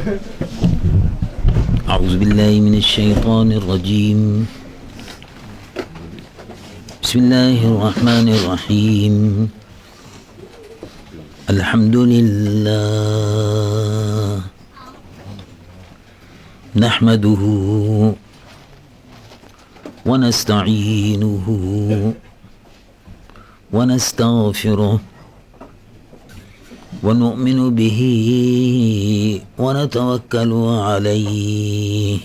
أعوذ بالله من الشيطان الرجيم. بسم الله الرحمن الرحيم. الحمد لله نحمده ونستعينه ونستغفره ونؤمن به ونتوكل عليه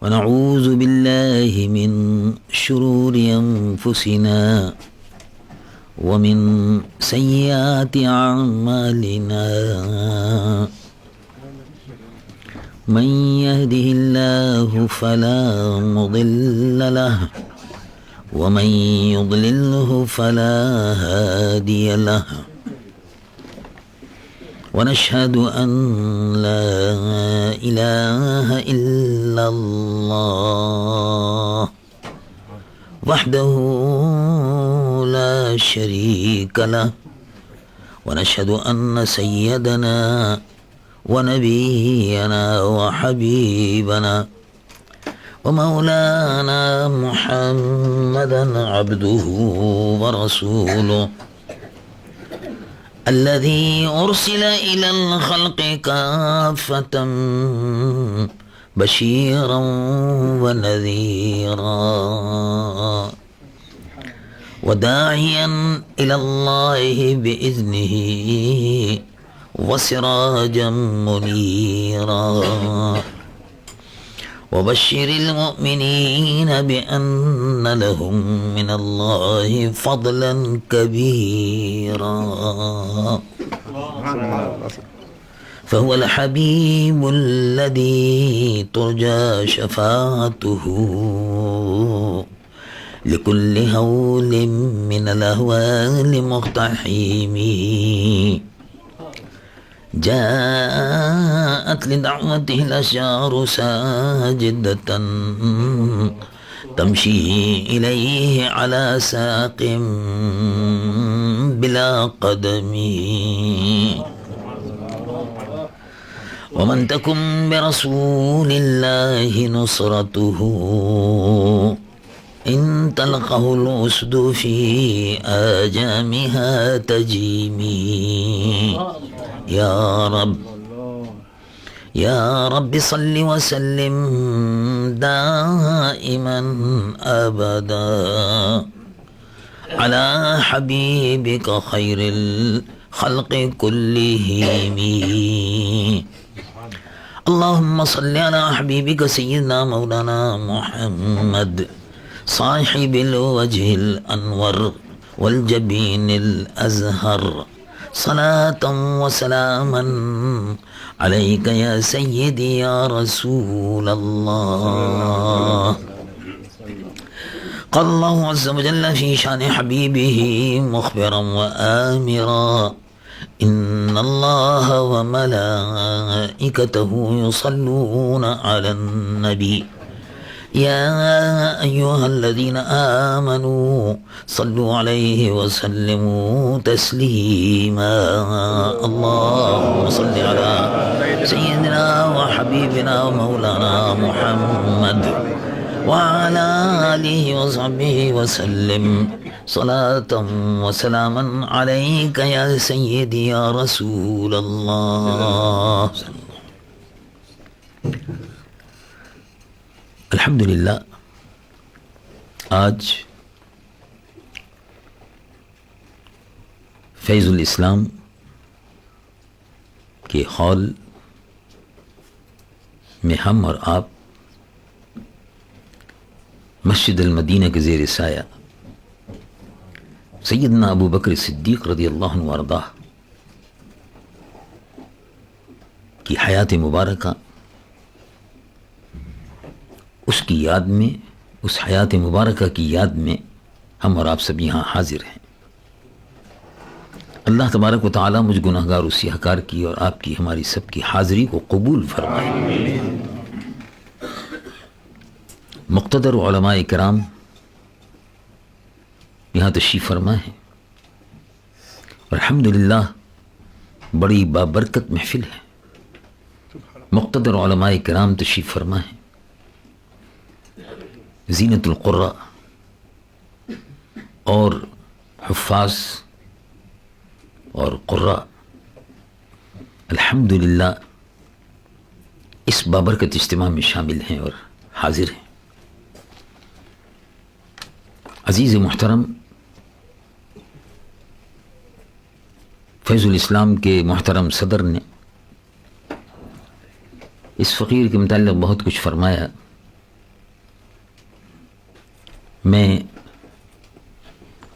ونعوذ بالله من شرور أنفسنا ومن سيئات أعمالنا. من يهده الله فلا مضل له ومن يضلله فلا هادي له. ونشهد أن لا إله إلا الله وحده لا شريك له. ونشهد أن سيدنا ونبينا وحبيبنا ومولانا محمدا عبده ورسوله الذي أرسل إلى الخلق كافة بشيرا ونذيرا وداعيا إلى الله بإذنه وسراجا منيرا. وبشر المؤمنين بأن لهم من الله فضلا كبيرا. فهو الحبيب الذي ترجى شفاعته لكل هول من الأهوال مقتحم. جاءت لدعوته الأشجار ساجدة تمشي إليه على ساق بلا قدم. ومن تكن برسول الله نصرته إن تلقه الأسد في آجامها تجيمي. يا رب صل وسلم دائما أبدا على حبيبك خير الخلق كلهم. اللهم صل على حبيبك سيدنا مولانا محمد صاحب الوجه الأنور والجبين الأزهر صلاة وسلاما عليك يا سيدي يا رسول الله. قال الله عز وجل في شان حبيبه مخبرا وآمرا إن الله وملائكته يصلون على النبي يا أيها الذين آمنوا صلوا عليه وسلموا تسليما. اللهم صل على سيدنا وحبيبنا ومولانا محمد وعلى آله وصحبه وسلم صلاة وسلاما عليك يا سيدي يا رسول الله. الحمدللہ آج فیض الاسلام کے ہال میں ہم اور آپ مسجد المدینہ کے زیر سایہ سیدنا ابو بکر صدیق رضی اللہ عنہ وارضاہ کی حیات مبارکہ، اس کی یاد میں، اس حیات مبارکہ کی یاد میں ہم اور آپ سب یہاں حاضر ہیں۔ اللہ تبارک و تعالیٰ مجھ گناہ گار و سیاہ کار کی اور آپ کی، ہماری سب کی حاضری کو قبول فرمائے۔ مقتدر علماء کرام یہاں تشریف فرما ہے، اور الحمدللہ بڑی بابرکت محفل ہے. مقتدر علماء کرام تشریف فرما ہے. زینت القراء اور حفاظ اور قراء الحمدللہ اس بابرکت اجتماع میں شامل ہیں اور حاضر ہیں. عزیز محترم، فیض الاسلام کے محترم صدر نے اس فقیر کے متعلق بہت کچھ فرمایا. میں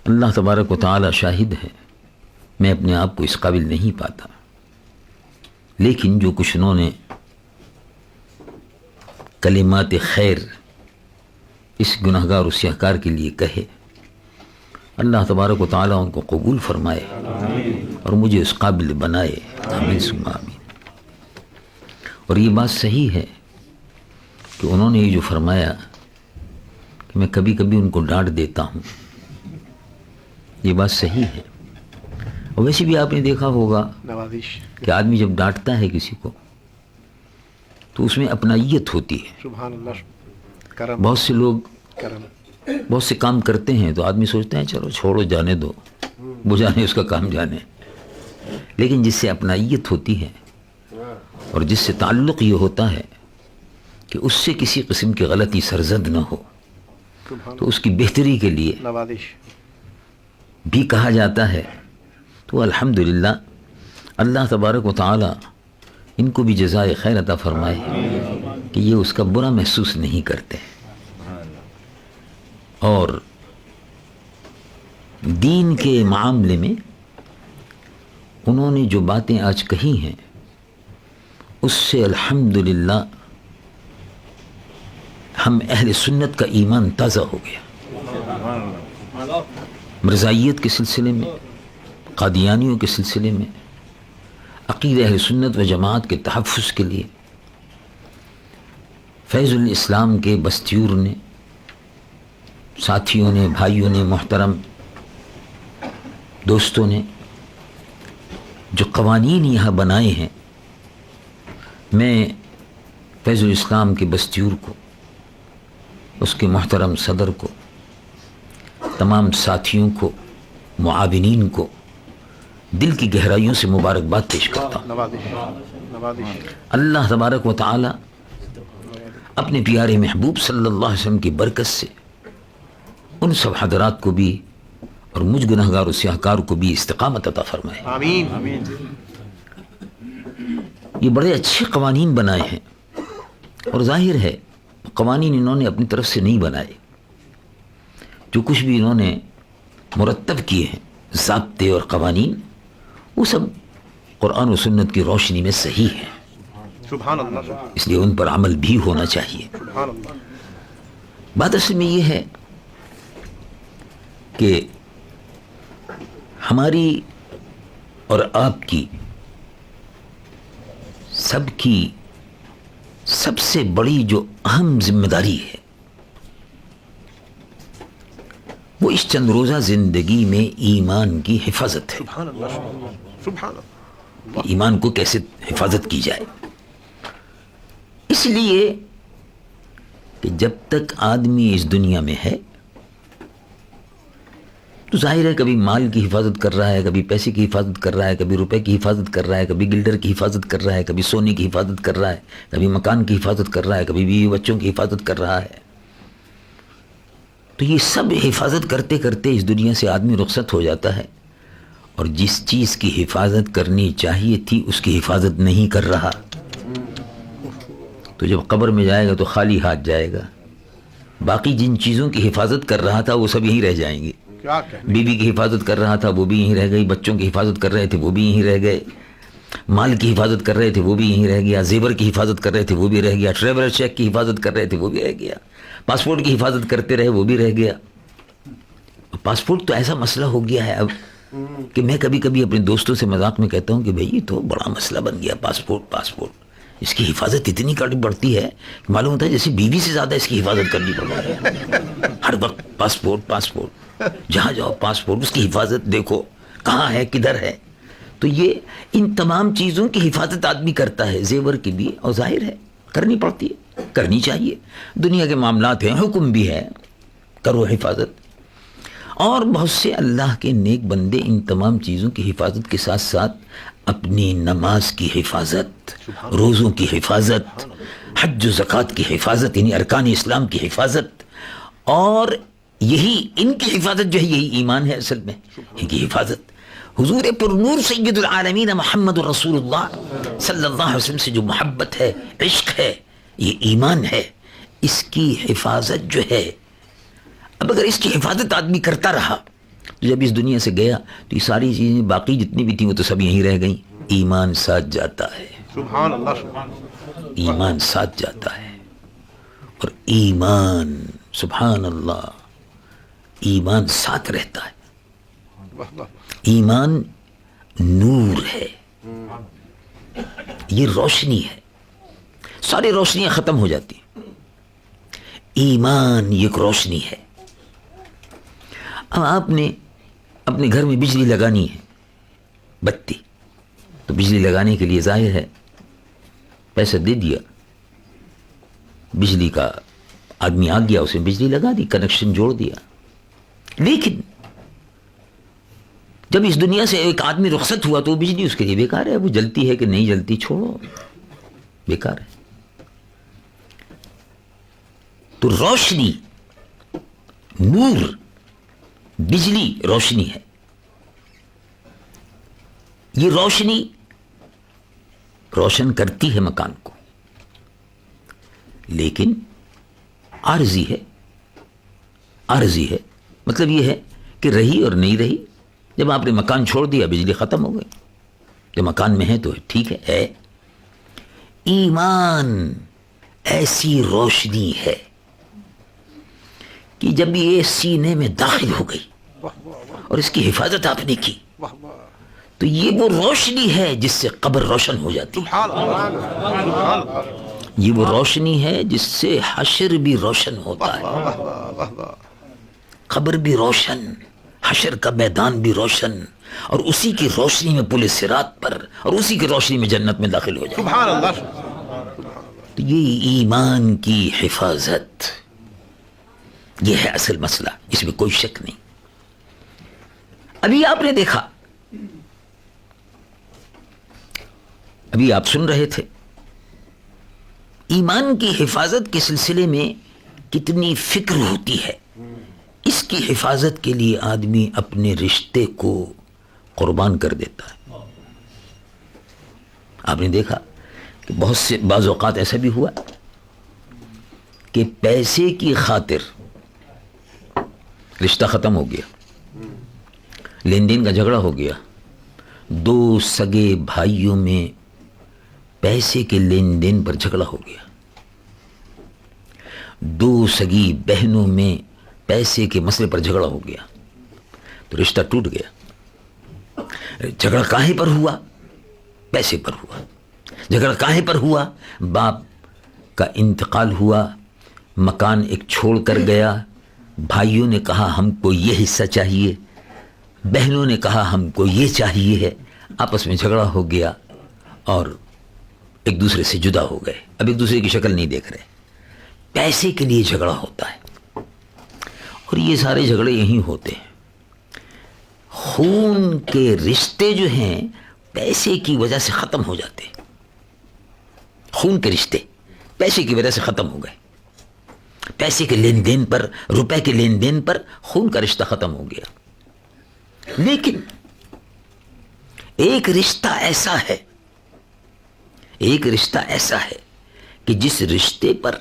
اللہ تبارک و تعالی شاہد ہے، میں اپنے آپ کو اس قابل نہیں پاتا، لیکن جو کچھ انہوں نے کلمات خیر اس گناہگار و سیاہکار کے لیے کہے، اللہ تبارک و تعالیٰ ان کو قبول فرمائے اور مجھے اس قابل بنائے. آمین ثم آمین. اور یہ بات صحیح ہے کہ انہوں نے یہ جو فرمایا کہ میں کبھی کبھی ان کو ڈانٹ دیتا ہوں، یہ بات صحیح ہے. اور ویسے بھی آپ نے دیکھا ہوگا کہ آدمی جب ڈانٹتا ہے کسی کو تو اس میں اپنائیت ہوتی ہے. سبحان اللہ. بہت سے لوگ بہت سے کام کرتے ہیں تو آدمی سوچتے ہیں چلو چھوڑو، جانے دو، وہ جانے، اس کا کام جانے. لیکن جس سے اپنائیت ہوتی ہے اور جس سے تعلق یہ ہوتا ہے کہ اس سے کسی قسم کی غلطی سرزد نہ ہو، تو اس کی بہتری کے لیے بھی کہا جاتا ہے. تو الحمدللہ اللہ تبارک و تعالی ان کو بھی جزائے خیر عطا فرمائے کہ یہ اس کا برا محسوس نہیں کرتے. اور دین کے معاملے میں انہوں نے جو باتیں آج کہی ہیں اس سے الحمدللہ ہم اہل سنت کا ایمان تازہ ہو گیا. مرزائیت کے سلسلے میں، قادیانیوں کے سلسلے میں، عقیدہ اہل سنت و جماعت کے تحفظ کے لیے فیض الاسلام کے بستیور نے، ساتھیوں نے، بھائیوں نے، محترم دوستوں نے جو قوانین یہاں بنائے ہیں، میں فیض الاسلام کے بستیور کو، اس کے محترم صدر کو، تمام ساتھیوں کو، معاونین کو دل کی گہرائیوں سے مبارکباد پیش کرتا ہوں. اللہ تبارک و تعالی اپنے پیارے محبوب صلی اللہ علیہ وسلم کی برکت سے ان سب حضرات کو بھی اور مجھ گناہگار و سیاہکار کو بھی استقامت عطا فرمائے. آمین. یہ بڑے اچھے قوانین بنائے ہیں اور ظاہر ہے قوانین انہوں نے اپنی طرف سے نہیں بنائے. جو کچھ بھی انہوں نے مرتب کیے ہیں ضابطے اور قوانین، وہ سب قرآن و سنت کی روشنی میں صحیح ہیں. سبحان اللہ. اس لیے ان پر عمل بھی ہونا چاہیے. سبحان اللہ. بات اصل میں یہ ہے کہ ہماری اور آپ کی سب کی سب سے بڑی جو اہم ذمہ داری ہے وہ اس چند روزہ زندگی میں ایمان کی حفاظت ہے. سبحان اللہ. سبحان اللہ. ایمان کو کیسے حفاظت کی جائے. اس لیے کہ جب تک آدمی اس دنیا میں ہے تو ظاہر ہے کبھی مال کی حفاظت کر رہا ہے، کبھی پیسے کی حفاظت کر رہا ہے، کبھی روپے کی حفاظت کر رہا ہے، کبھی گلڈر کی حفاظت کر رہا ہے، کبھی سونے کی حفاظت کر رہا ہے، کبھی مکان کی حفاظت کر رہا ہے، کبھی بیوی بچوں کی حفاظت کر رہا ہے. تو یہ سب حفاظت کرتے کرتے اس دنیا سے آدمی رخصت ہو جاتا ہے اور جس چیز کی حفاظت کرنی چاہیے تھی اس کی حفاظت نہیں کر رہا. تو جب قبر میں جائے گا تو خالی ہاتھ جائے گا. باقی جن چیزوں کی حفاظت کر رہا تھا وہ سب یہیں رہ جائیں گے. بیوی کی حفاظت کر رہا تھا وہ بھی یہیں رہ گئی، بچوں کی حفاظت کر رہے تھے وہ بھی یہیں رہ گئے، مال کی حفاظت کر رہے تھے وہ بھی یہیں رہ گیا، زیور کی حفاظت کر رہے تھے وہ بھی رہ گیا، ٹریولر چیک کی حفاظت کر رہے تھے وہ بھی رہ گیا، پاسپورٹ کی حفاظت کرتے رہے وہ بھی رہ گیا. پاسپورٹ تو ایسا مسئلہ ہو گیا ہے اب کہ میں کبھی کبھی اپنے دوستوں سے مذاق میں کہتا ہوں کہ بھائی یہ تو بڑا مسئلہ بن گیا پاسپورٹ. اس کی حفاظت اتنی کرنی پڑتی ہے کہ معلوم ہوتا ہے جیسے بیوی سے زیادہ اس کی حفاظت کرنی پڑتی ہے. ہر وقت پاسپورٹ، جہاں جاؤ پاسپورٹ، اس کی حفاظت دیکھو کہاں ہے، کدھر ہے. تو یہ ان تمام چیزوں کی حفاظت آدمی کرتا ہے، زیور کی بھی، اور ظاہر ہے کرنی پڑتی ہے، کرنی چاہیے، دنیا کے معاملات ہیں، حکم بھی ہے کرو حفاظت. اور بہت سے اللہ کے نیک بندے ان تمام چیزوں کی حفاظت کے ساتھ ساتھ اپنی نماز کی حفاظت، روزوں کی حفاظت، حج و زکوٰۃ کی حفاظت، یعنی ارکان اسلام کی حفاظت، اور یہی ان کی حفاظت جو ہے یہی ایمان ہے اصل میں، ان کی حفاظت. حضور پر نور سید العالمین محمد رسول اللہ صلی اللہ علیہ وسلم سے جو محبت ہے، عشق ہے، یہ ایمان ہے، اس کی حفاظت جو ہے. اب اگر اس کی حفاظت آدمی کرتا رہا تو جب اس دنیا سے گیا تو یہ ساری چیزیں باقی جتنی بھی تھیں وہ تو سب یہیں رہ گئیں. ایمان ساتھ جاتا ہے، سبحان اللہ سبحان اللہ. ایمان ساتھ جاتا ہے. اور ایمان، سبحان اللہ، ایمان ساتھ رہتا ہے. واہ واہ. ایمان نور ہے، یہ روشنی ہے، ساری روشنیاں ختم ہو جاتی ہیں. ایمان یہ ایک روشنی ہے. اب آپ نے اپنے گھر میں بجلی لگانی ہے، بتی، تو بجلی لگانے کے لیے ظاہر ہے پیسہ دے دیا، بجلی کا آدمی آ گیا، اسے بجلی لگا دی، کنیکشن جوڑ دیا. لیکن جب اس دنیا سے ایک آدمی رخصت ہوا تو وہ بجلی اس کے لیے بیکار ہے. وہ جلتی ہے کہ نہیں جلتی چھوڑو، بیکار ہے. تو روشنی، نور، بجلی روشنی ہے. یہ روشنی روشن کرتی ہے مکان کو، لیکن عارضی ہے. عارضی ہے مطلب یہ ہے کہ رہی اور نہیں رہی. جب آپ نے مکان چھوڑ دیا بجلی ختم ہو گئی. جو مکان میں ہے تو ٹھیک ہے. ایمان ایسی روشنی ہے کہ جب یہ سینے میں داخل ہو گئی اور اس کی حفاظت آپ نے کی تو یہ وہ روشنی ہے جس سے قبر روشن ہو جاتی ہے. سبحان اللہ سبحان اللہ. یہ وہ روشنی ہے جس سے حشر بھی روشن ہوتا ہے. واہ واہ واہ واہ. قبر بھی روشن، حشر کا میدان بھی روشن، اور اسی کی روشنی میں پل صراط پر، اور اسی کی روشنی میں جنت میں داخل ہو جائے. سبحان اللہ سبحان اللہ. تو یہ ایمان کی حفاظت، یہ ہے اصل مسئلہ، اس میں کوئی شک نہیں. ابھی آپ نے دیکھا، ابھی آپ سن رہے تھے، ایمان کی حفاظت کے سلسلے میں کتنی فکر ہوتی ہے. اس کی حفاظت کے لیے آدمی اپنے رشتے کو قربان کر دیتا ہے. آپ نے دیکھا کہ بہت سے بعض اوقات ایسا بھی ہوا کہ پیسے کی خاطر رشتہ ختم ہو گیا، لین دین کا جھگڑا ہو گیا. دو سگے بھائیوں میں پیسے کے لین دین پر جھگڑا ہو گیا. دو سگی بہنوں میں پیسے کے مسئلے پر جھگڑا ہو گیا تو رشتہ ٹوٹ گیا. جھگڑا کاہے پر ہوا؟ پیسے پر ہوا. جھگڑا کاہے پر ہوا؟ باپ کا انتقال ہوا، مکان ایک چھوڑ کر گیا. بھائیوں نے کہا ہم کو یہ حصہ چاہیے، بہنوں نے کہا ہم کو یہ چاہیے ہے. آپس میں جھگڑا ہو گیا اور ایک دوسرے سے جدا ہو گئے. اب ایک دوسرے کی شکل نہیں دیکھ رہے. پیسے کے لیے جھگڑا ہوتا ہے. اور یہ سارے جھگڑے یہیں ہوتے ہیں. خون کے رشتے جو ہیں پیسے کی وجہ سے ختم ہو جاتے ہیں. خون کے رشتے پیسے کی وجہ سے ختم ہو گئے. پیسے کے لین دین پر، روپے کے لین دین پر خون کا رشتہ ختم ہو گیا. لیکن ایک رشتہ ایسا ہے، ایک رشتہ ایسا ہے کہ جس رشتے پر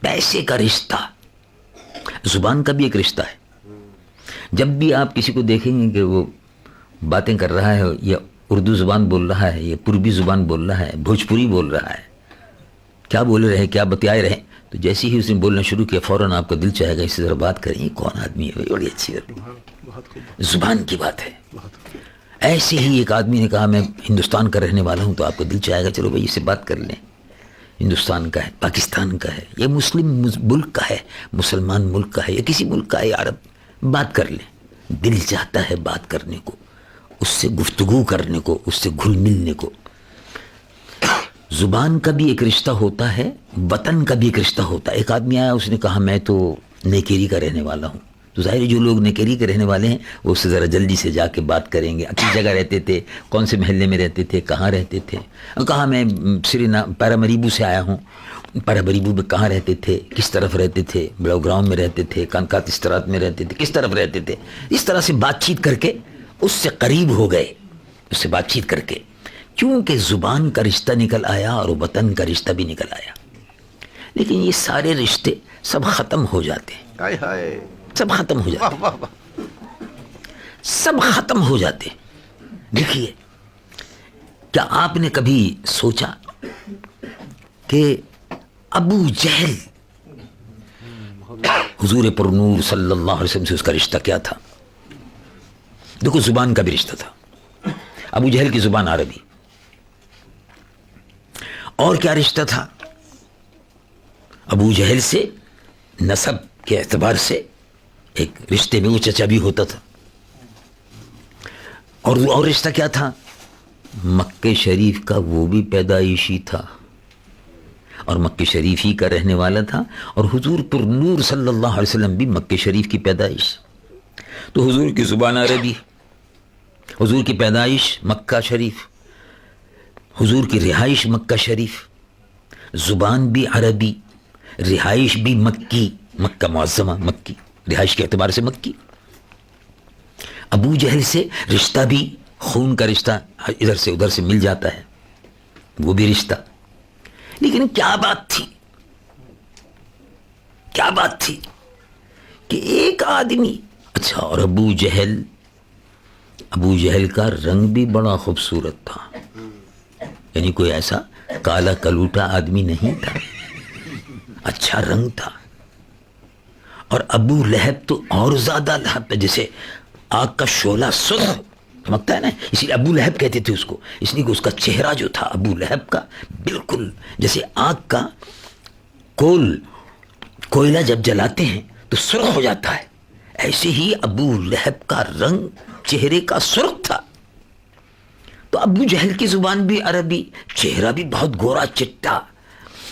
پیسے کا رشتہ، زبان کا بھی ایک رشتہ ہے. جب بھی آپ کسی کو دیکھیں گے کہ وہ باتیں کر رہا ہے، یا اردو زبان بول رہا ہے، یا پوربی زبان بول رہا ہے، بھوجپوری بول رہا ہے، کیا بول رہے ہیں، کیا بتائے رہے، تو جیسے ہی اس نے بولنا شروع کیا فوراً آپ کا دل چاہے گا اس سے ذرا بات کریں. یہ کون آدمی ہے؟ بڑی اچھی زبان کی بات ہے. ایسے ہی ایک آدمی نے کہا میں ہندوستان کا رہنے والا ہوں، تو آپ کو دل چاہے گا چلو بھائی اس سے بات کر لیں. ہندوستان کا ہے، پاکستان کا ہے، یا مسلم ملک کا ہے، مسلمان ملک کا ہے، یا کسی ملک کا ہے عرب، بات کر لیں. دل چاہتا ہے بات کرنے کو. اس سے گفتگو کرنے کو، اس سے گھل ملنے کو. زبان کا بھی ایک رشتہ ہوتا ہے، وطن کا بھی ایک رشتہ ہوتا ہے. ایک آدمی آیا، اس نے کہا میں تو نیکیری کا رہنے والا ہوں. تو ظاہر ہے جو لوگ نیکیری کے رہنے والے ہیں وہ اس سے ذرا جلدی سے جا کے بات کریں گے. اچھی جگہ رہتے تھے، کون سے محلے میں رہتے تھے، کہاں رہتے تھے. کہا میں پیرامریبو سے آیا ہوں. پیرامریبو میں کہاں رہتے تھے، کس طرف رہتے تھے، بڑو گراؤنڈ میں رہتے تھے، کانکات استرات میں رہتے تھے، کس طرف رہتے تھے. اس طرح سے بات چیت کر کے اس سے قریب ہو گئے، اس سے بات چیت کر کے. کیونکہ زبان کا رشتہ نکل آیا اور وطن کا رشتہ بھی نکل آیا. لیکن یہ سارے رشتے سب ختم ہو جاتے ہیں، ہائے ہائے، سب ختم ہو جاتے واہ ہیں، واہ واہ، سب ختم ہو جاتے ہیں. دیکھیے، کیا آپ نے کبھی سوچا کہ ابو جہل حضور پر نور صلی اللہ علیہ وسلم سے اس کا رشتہ کیا تھا؟ دیکھو، زبان کا بھی رشتہ تھا. ابو جہل کی زبان عربی. اور کیا رشتہ تھا؟ ابو جہل سے نسب کے اعتبار سے ایک رشتے میں وہ چچا بھی ہوتا تھا. اور رشتہ کیا تھا؟ مکہ شریف کا وہ بھی پیدائشی تھا اور مکہ شریف ہی کا رہنے والا تھا. اور حضور پر نور صلی اللہ علیہ وسلم بھی مکہ شریف کی پیدائش. تو حضور کی زبان عربی، حضور کی پیدائش مکہ شریف، حضور کی رہائش مکہ شریف، زبان بھی عربی، رہائش بھی مکی، مکہ معظمہ مکی، رہائش کے اعتبار سے مکی. ابو جہل سے رشتہ بھی خون کا رشتہ ادھر سے ادھر سے مل جاتا ہے، وہ بھی رشتہ. لیکن کیا بات تھی، کیا بات تھی کہ ایک آدمی، اچھا، اور ابو جہل کا رنگ بھی بڑا خوبصورت تھا. یعنی کوئی ایسا کالا کلوٹا آدمی نہیں تھا، اچھا رنگ تھا. اور ابو لہب تو اور زیادہ لہب، جیسے آگ کا شعلہ سرخ چمکتا ہے نا، اسی لیے ابو لہب کہتے تھے اس کو. اس لیے کہ اس کا چہرہ جو تھا ابو لہب کا بالکل جیسے آگ کا کوئلہ جب جلاتے ہیں تو سرخ ہو جاتا ہے، ایسے ہی ابو لہب کا رنگ چہرے کا سرخ تھا. تو ابو جہل کی زبان بھی عربی، چہرہ بھی بہت گورا چٹا،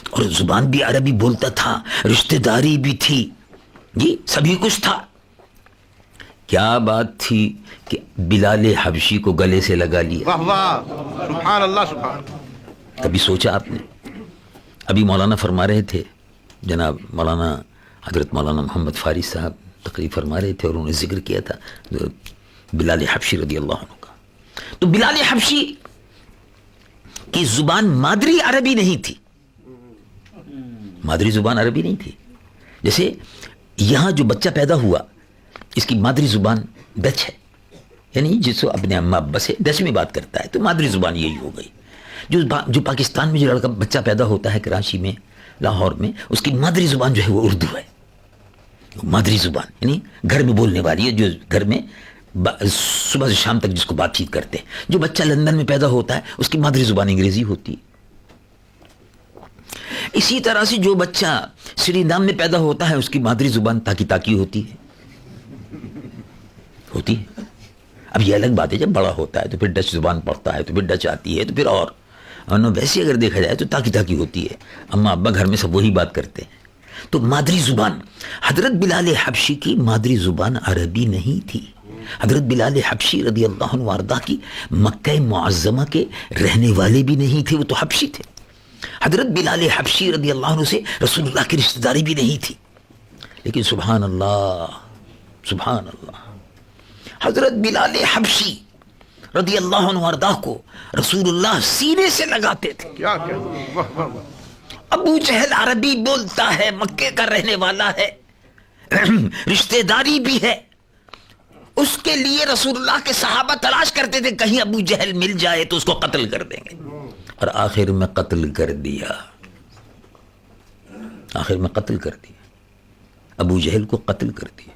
اور زبان بھی عربی بولتا تھا، رشتہ داری بھی تھی، جی سبھی کچھ تھا. کیا بات تھی کہ بلال حبشی کو گلے سے لگا لیا. واہ واہ، سبحان اللہ سبحان. کبھی سوچا آپ نے؟ ابھی مولانا فرما رہے تھے، جناب مولانا حضرت مولانا محمد فارس صاحب تقریر فرما رہے تھے اور انہوں نے ذکر کیا تھا بلال حبشی رضی اللہ عنہ کا. تو بلال حبشی کی زبان مادری عربی نہیں تھی، مادری زبان عربی نہیں تھی. جیسے یہاں جو بچہ پیدا ہوا اس کی مادری زبان ڈچ ہے، یعنی جس کو اپنے اماں ابا سے ڈچ میں بات کرتا ہے، تو مادری زبان یہی ہو گئی. جو پاکستان میں جو لڑکا بچہ پیدا ہوتا ہے کراچی میں، لاہور میں، اس کی مادری زبان جو ہے وہ اردو ہے. مادری زبان یعنی گھر میں بولنے والی ہے، جو گھر میں صبح سے شام تک جس کو بات چیت کرتے ہیں. جو بچہ لندن میں پیدا ہوتا ہے اس کی مادری زبان انگریزی ہوتی ہے. اسی طرح سے جو بچہ سری نام میں پیدا ہوتا ہے اس کی مادری زبان تاکی تاکی ہوتی ہے. اب یہ الگ بات ہے، جب بڑا ہوتا ہے تو پھر ڈچ زبان پڑھتا ہے تو پھر ڈچ آتی ہے تو پھر اور ویسے اگر دیکھا جائے تو تاکی تاکی ہوتی ہے. اما ابا گھر میں سب وہی بات کرتے ہیں. تو مادری زبان حضرت بلال حبشی کی مادری زبان عربی نہیں تھی. حضرت بلال حبشی رضی اللہ عنہ وارضہ کی مکہ معظمہ کے رہنے والے بھی نہیں تھے، وہ تو حبشی تھے. حضرت بلال حبشی رضی اللہ عنہ سے رسول اللہ کی رشتہ داری بھی نہیں تھی. لیکن سبحان اللہ، سبحان اللہ، حضرت بلال حبشی رضی اللہ عنہ وارضہ کو رسول اللہ سینے سے لگاتے تھے. کیا کیا، واہ واہ واہ. ابو جہل عربی بولتا ہے، مکے کا رہنے والا ہے، رشتہ داری بھی ہے. اس کے لیے رسول اللہ کے صحابہ تلاش کرتے تھے کہیں ابو جہل مل جائے تو اس کو قتل کر دیں گے. اور آخر میں قتل کر دیا، آخر میں قتل کر دیا، ابو جہل کو قتل کر دیا.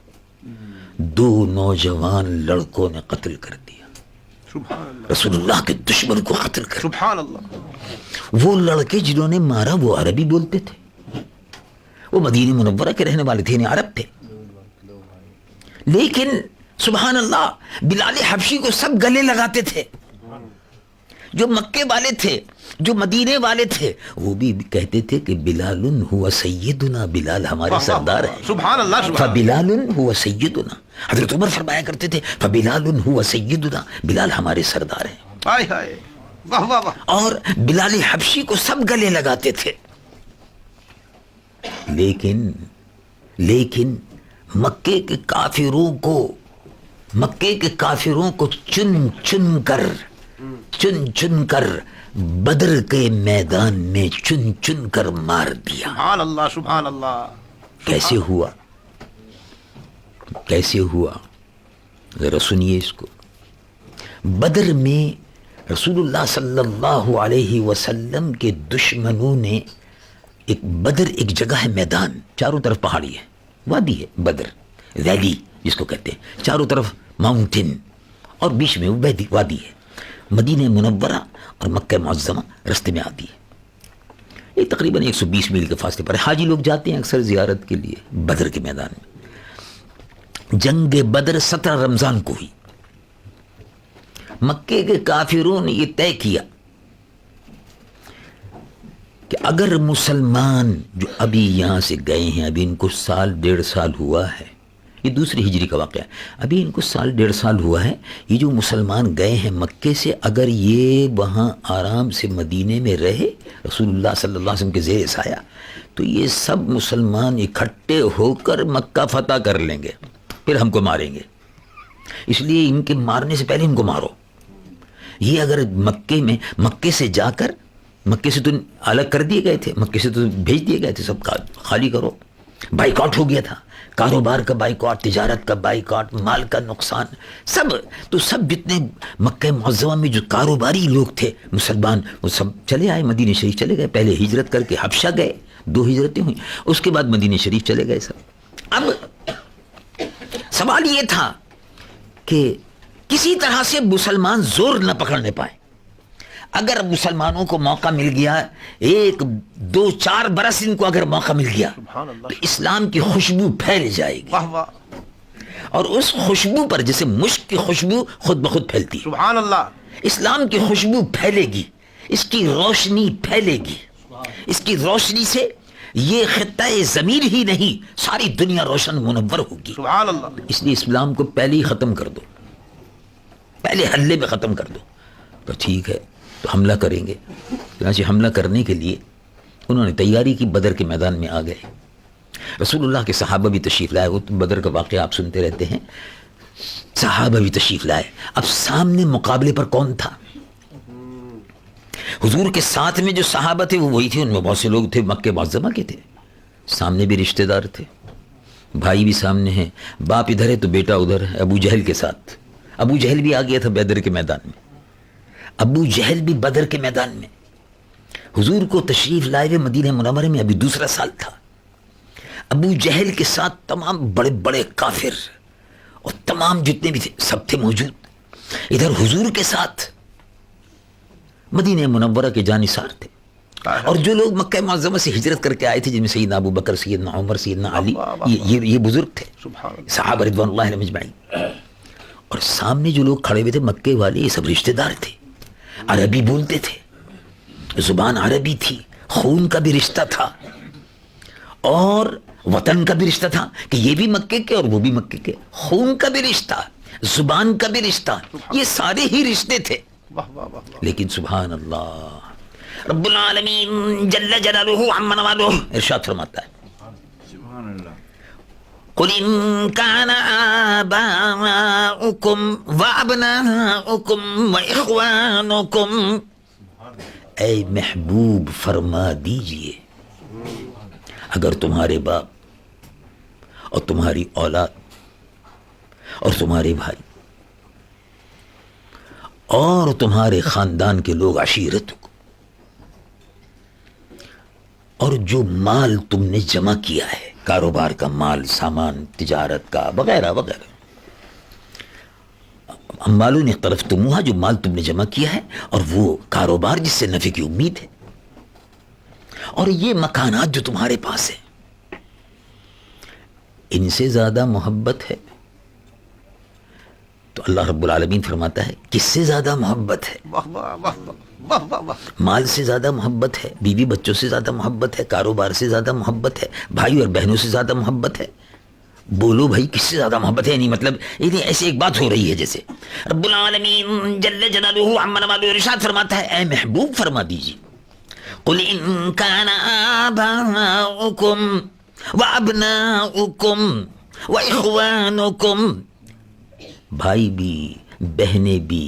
2 نوجوان لڑکوں نے قتل کر دیا، سبحان اللہ، رسول اللہ کے دشمن کو قتل کر دیا. سبحان اللہ. وہ لڑکے جنہوں نے مارا وہ عربی بولتے تھے، وہ مدینہ منورہ کے رہنے والے تھے، یعنی عرب تھے. لیکن سبحان اللہ. بلال حبشی کو سب گلے لگاتے تھے. جو مکے والے تھے, جو مدینے والے تھے, وہ بھی کہتے تھے کہ بلال ہوا سیدنا, بلال ہمارے سردار ہیں. سبحان اللہ سبحان فبلال ہوا سیدنا. حضرت عمر فرمایا کرتے تھے فبلال ہوا سیدنا, بلال ہمارے سردار ہیں. ہائے ہائے واہ واہ واہ. اور بلال حبشی کو سب گلے لگاتے تھے. لیکن مکے کے کافروں کو چن چن کر بدر کے میدان میں چن کر مار دیا. سبحان اللہ سبحان اللہ. کیسے ہوا ذرا سنیے اس کو. بدر میں رسول اللہ صلی اللہ علیہ وسلم کے دشمنوں نے ایک جگہ ہے, میدان, چاروں طرف پہاڑی ہے, وادی ہے, بدر ویلی جس کو کہتے ہیں, چاروں طرف ماؤنٹین اور بیچ میں وادی ہے. مدینہ منورہ اور مکہ معظمہ رستے میں آتی ہے. یہ تقریباً 120 میل کے فاصلے پر ہے. حاجی لوگ جاتے ہیں اکثر زیارت کے لیے بدر کے میدان میں. جنگ بدر 17 رمضان کو ہوئی. مکے کے کافروں نے یہ طے کیا کہ اگر مسلمان جو ابھی یہاں سے گئے ہیں, ابھی ان کو 1.5 سال ہوا ہے, یہ دوسری ہجری کا واقعہ ہے, ابھی ان کو 1.5 سال ہوا ہے, یہ جو مسلمان گئے ہیں مکے سے, اگر یہ وہاں آرام سے مدینے میں رہے رسول اللہ صلی اللہ علیہ وسلم کے زیر سایہ, تو یہ سب مسلمان اکٹھے ہو کر مکہ فتح کر لیں گے, پھر ہم کو ماریں گے. اس لیے ان کے مارنے سے پہلے ان کو مارو. یہ اگر مکے سے جا کر, مکے سے تو الگ کر دیے گئے تھے, مکے سے تو بھیج دیے گئے تھے, سب خالی کرو. بائیکاٹ ہو گیا تھا, کاروبار کا بائیکاٹ, تجارت کا بائیکاٹ, مال کا نقصان, سب جتنے مکہ معظمہ میں جو کاروباری لوگ تھے مسلمان, وہ سب چلے آئے, مدینہ شریف چلے گئے. پہلے ہجرت کر کے حبشہ گئے, 2 ہجرتیں ہوئیں, اس کے بعد مدینہ شریف چلے گئے سب. اب سوال یہ تھا کہ کسی طرح سے مسلمان زور نہ پکڑنے پائے. اگر مسلمانوں کو موقع مل گیا, 1 2 4 برس ان کو اگر موقع مل گیا, تو اسلام کی خوشبو پھیل جائے گی. واہ واہ. اور اس خوشبو پر, جیسے مشک کی خوشبو خود بخود پھیلتی, سبحان اللہ. اسلام کی خوشبو پھیلے گی, اس کی روشنی پھیلے گی. اس کی روشنی سے یہ خطہ زمین ہی نہیں, ساری دنیا روشن منور ہوگی. سبحان اللہ. اس لیے اسلام کو پہلے ہی ختم کر دو, پہلے حلے میں ختم کر دو. تو ٹھیک ہے, تو حملہ کریں گے. چنانچہ حملہ کرنے کے لیے انہوں نے تیاری کی, بدر کے میدان میں آ گئے. رسول اللہ کے صحابہ بھی تشریف لائے. وہ بدر کا واقعہ آپ سنتے رہتے ہیں, صحابہ بھی تشریف لائے. اب سامنے مقابلے پر کون تھا؟ حضور کے ساتھ میں جو صحابہ تھے وہ وہی تھے, ان میں بہت سے لوگ تھے مکہ معظمہ کے تھے. سامنے بھی رشتہ دار تھے, بھائی بھی سامنے ہیں, باپ ادھر ہے تو بیٹا ادھر ہے, ابو جہل کے ساتھ. ابو جہل بھی آ گیا تھا بدر کے میدان میں. ابو جہل بھی بدر کے میدان میں. حضور کو تشریف لائے ہوئے مدینہ منورہ میں ابھی 2 سال تھا. ابو جہل کے ساتھ تمام بڑے بڑے کافر اور تمام جتنے بھی تھے سب تھے موجود. ادھر حضور کے ساتھ مدینہ منورہ کے جانثار تھے. اور جو لوگ مکہ معظمہ سے ہجرت کر کے آئے تھے, جن میں سیدنا ابو بکر, سیدنا عمر, سیدنا علی, یہ بزرگ تھے, صحابہ رضوان اللہ علیہم اجمعین. اور سامنے جو لوگ کھڑے ہوئے تھے مکے والے, یہ سب رشتہ دار تھے, عربی بولتے تھے, زبان عربی تھی, خون کا بھی رشتہ تھا اور وطن کا بھی رشتہ تھا کہ یہ بھی مکے کے اور وہ بھی مکے کے. خون کا بھی رشتہ, زبان کا بھی رشتہ, یہ سارے ہی رشتے تھے. لیکن سبحان اللہ, رب العالمین جل جلالہ عما نوالہ ارشاد فرماتا ہے, قل ان كان آباؤكم وابناؤكم واخوانكم, اے محبوب فرما دیجئے اگر تمہارے باپ اور تمہاری اولاد اور تمہارے بھائی اور تمہارے خاندان کے لوگ, عشیرت کو, اور جو مال تم نے جمع کیا ہے, کاروبار کا مال, سامان, تجارت کا وغیرہ وغیرہ, اموالون اقترفتموها, جو مال تم نے جمع کیا ہے, اور وہ کاروبار جس سے نفع کی امید ہے, اور یہ مکانات جو تمہارے پاس ہیں, ان سے زیادہ محبت ہے تو اللہ رب العالمین فرماتا ہے کس سے زیادہ محبت ہے؟ واہ واہ واہ واہ واہ واہ. مال سے زیادہ محبت ہے، بیوی بچوں سے زیادہ محبت ہے، کاروبار سے زیادہ محبت ہے، بھائی اور بہنوں سے زیادہ محبت ہے. بولو بھائی کس سے زیادہ محبت ہے؟ نہیں مطلب یہ ایسی ایک بات ہو رہی ہے جیسے رب العالمین جل جلالہ عما نوالہ ارشاد فرماتا ہے اے محبوب فرما دیجیے قل ان کان آباؤکم وابناؤکم واخوانکم، بھائی بھی بہنیں بھی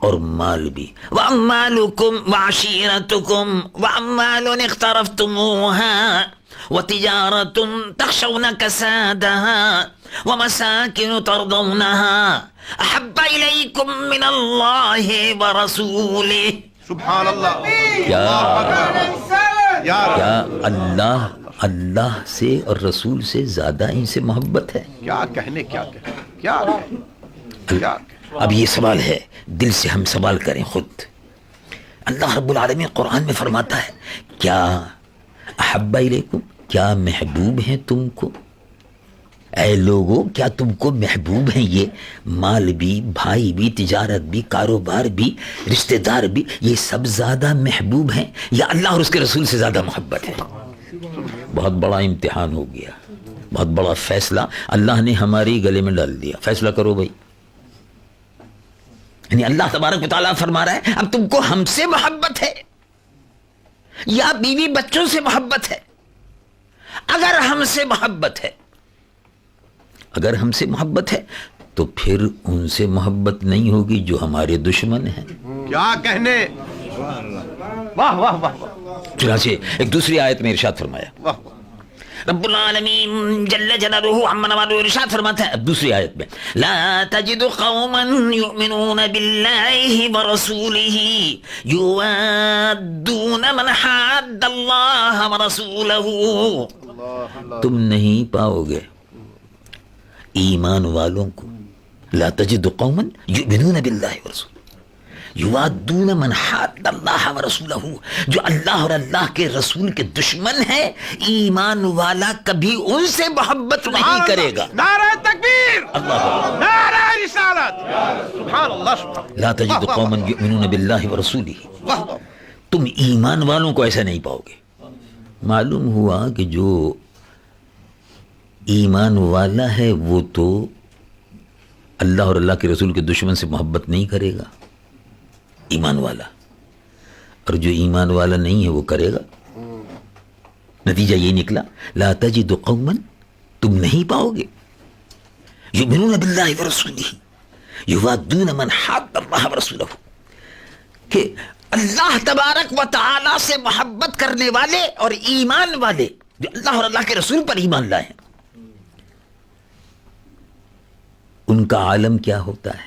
اور مال بھی، واموالکم وعشیرتکم واموال اقترفتموها وتجارة تخشون كسادها ومساكن ترضونها أحب إليكم من الله ورسوله. سبحان اللہ. کیا یا اللہ سے اور رسول سے زیادہ ان سے محبت ہے؟ کیا کہنے کیا کہنے کیا کہنے کیا کہنے. اب یہ سوال ہے، دل سے ہم سوال کریں خود. اللہ رب العالمین قرآن میں فرماتا ہے کیا احب الیکم، کیا محبوب ہیں تم کو؟ اے لوگو کیا تم کو محبوب ہیں یہ مال بھی، بھائی بھی، تجارت بھی، کاروبار بھی، رشتہ دار بھی، یہ سب زیادہ محبوب ہیں یا اللہ اور اس کے رسول سے زیادہ محبت ہے؟ بہت بڑا امتحان ہو گیا، بہت بڑا فیصلہ اللہ نے ہماری گلے میں ڈال دیا. فیصلہ کرو بھائی. یعنی اللہ تبارک و تعالیٰ فرما رہا ہے اب تم کو ہم سے محبت ہے یا بیوی بچوں سے محبت ہے؟ اگر ہم سے محبت ہے، اگر ہم سے محبت ہے تو پھر ان سے محبت نہیں ہوگی جو ہمارے دشمن ہیں. کیا کہنے. واہ واہ واہ. چنانچہ ایک دوسری آیت میں ارشاد فرمایا واہ. رب العالمین جل جلالہ عما نوالہ ارشاد فرماتا ہے دوسری آیت میں لا تجد قوما یؤمنون باللہ ورسولہ یوادون من حاد اللہ ورسولہ. تم نہیں پاؤ گے ایمان والوں کو، لا تجد قوما یؤمنون باللہ ورسولہ یوادون من حاد اللہ ورسولہ، جو اللہ اور اللہ کے رسول کے دشمن ہیں ایمان والا کبھی ان سے محبت نہیں کرے گا. نعرہ تکبیر، اللہ نعرہ رسالت. سبحان اللہ سبحان. لا تجد قوما یؤمنون باللہ ورسولہ، تم ایمان والوں کو ایسا نہیں پاؤ گے. معلوم ہوا کہ جو ایمان والا ہے وہ تو اللہ اور اللہ کے رسول کے دشمن سے محبت نہیں کرے گا، ایمان والا، اور جو ایمان والا نہیں ہے وہ کرے گا. نتیجہ یہ نکلا لا تجد قوما، تم نہیں پاؤ گے یؤمنون باللہ ورسولہ یوادون من حاد اللہ ورسولہ، کہ اللہ تبارک و تعالی سے محبت کرنے والے اور ایمان والے جو اللہ اور اللہ کے رسول پر ایمان لائے ہیں، ان کا عالم کیا ہوتا ہے،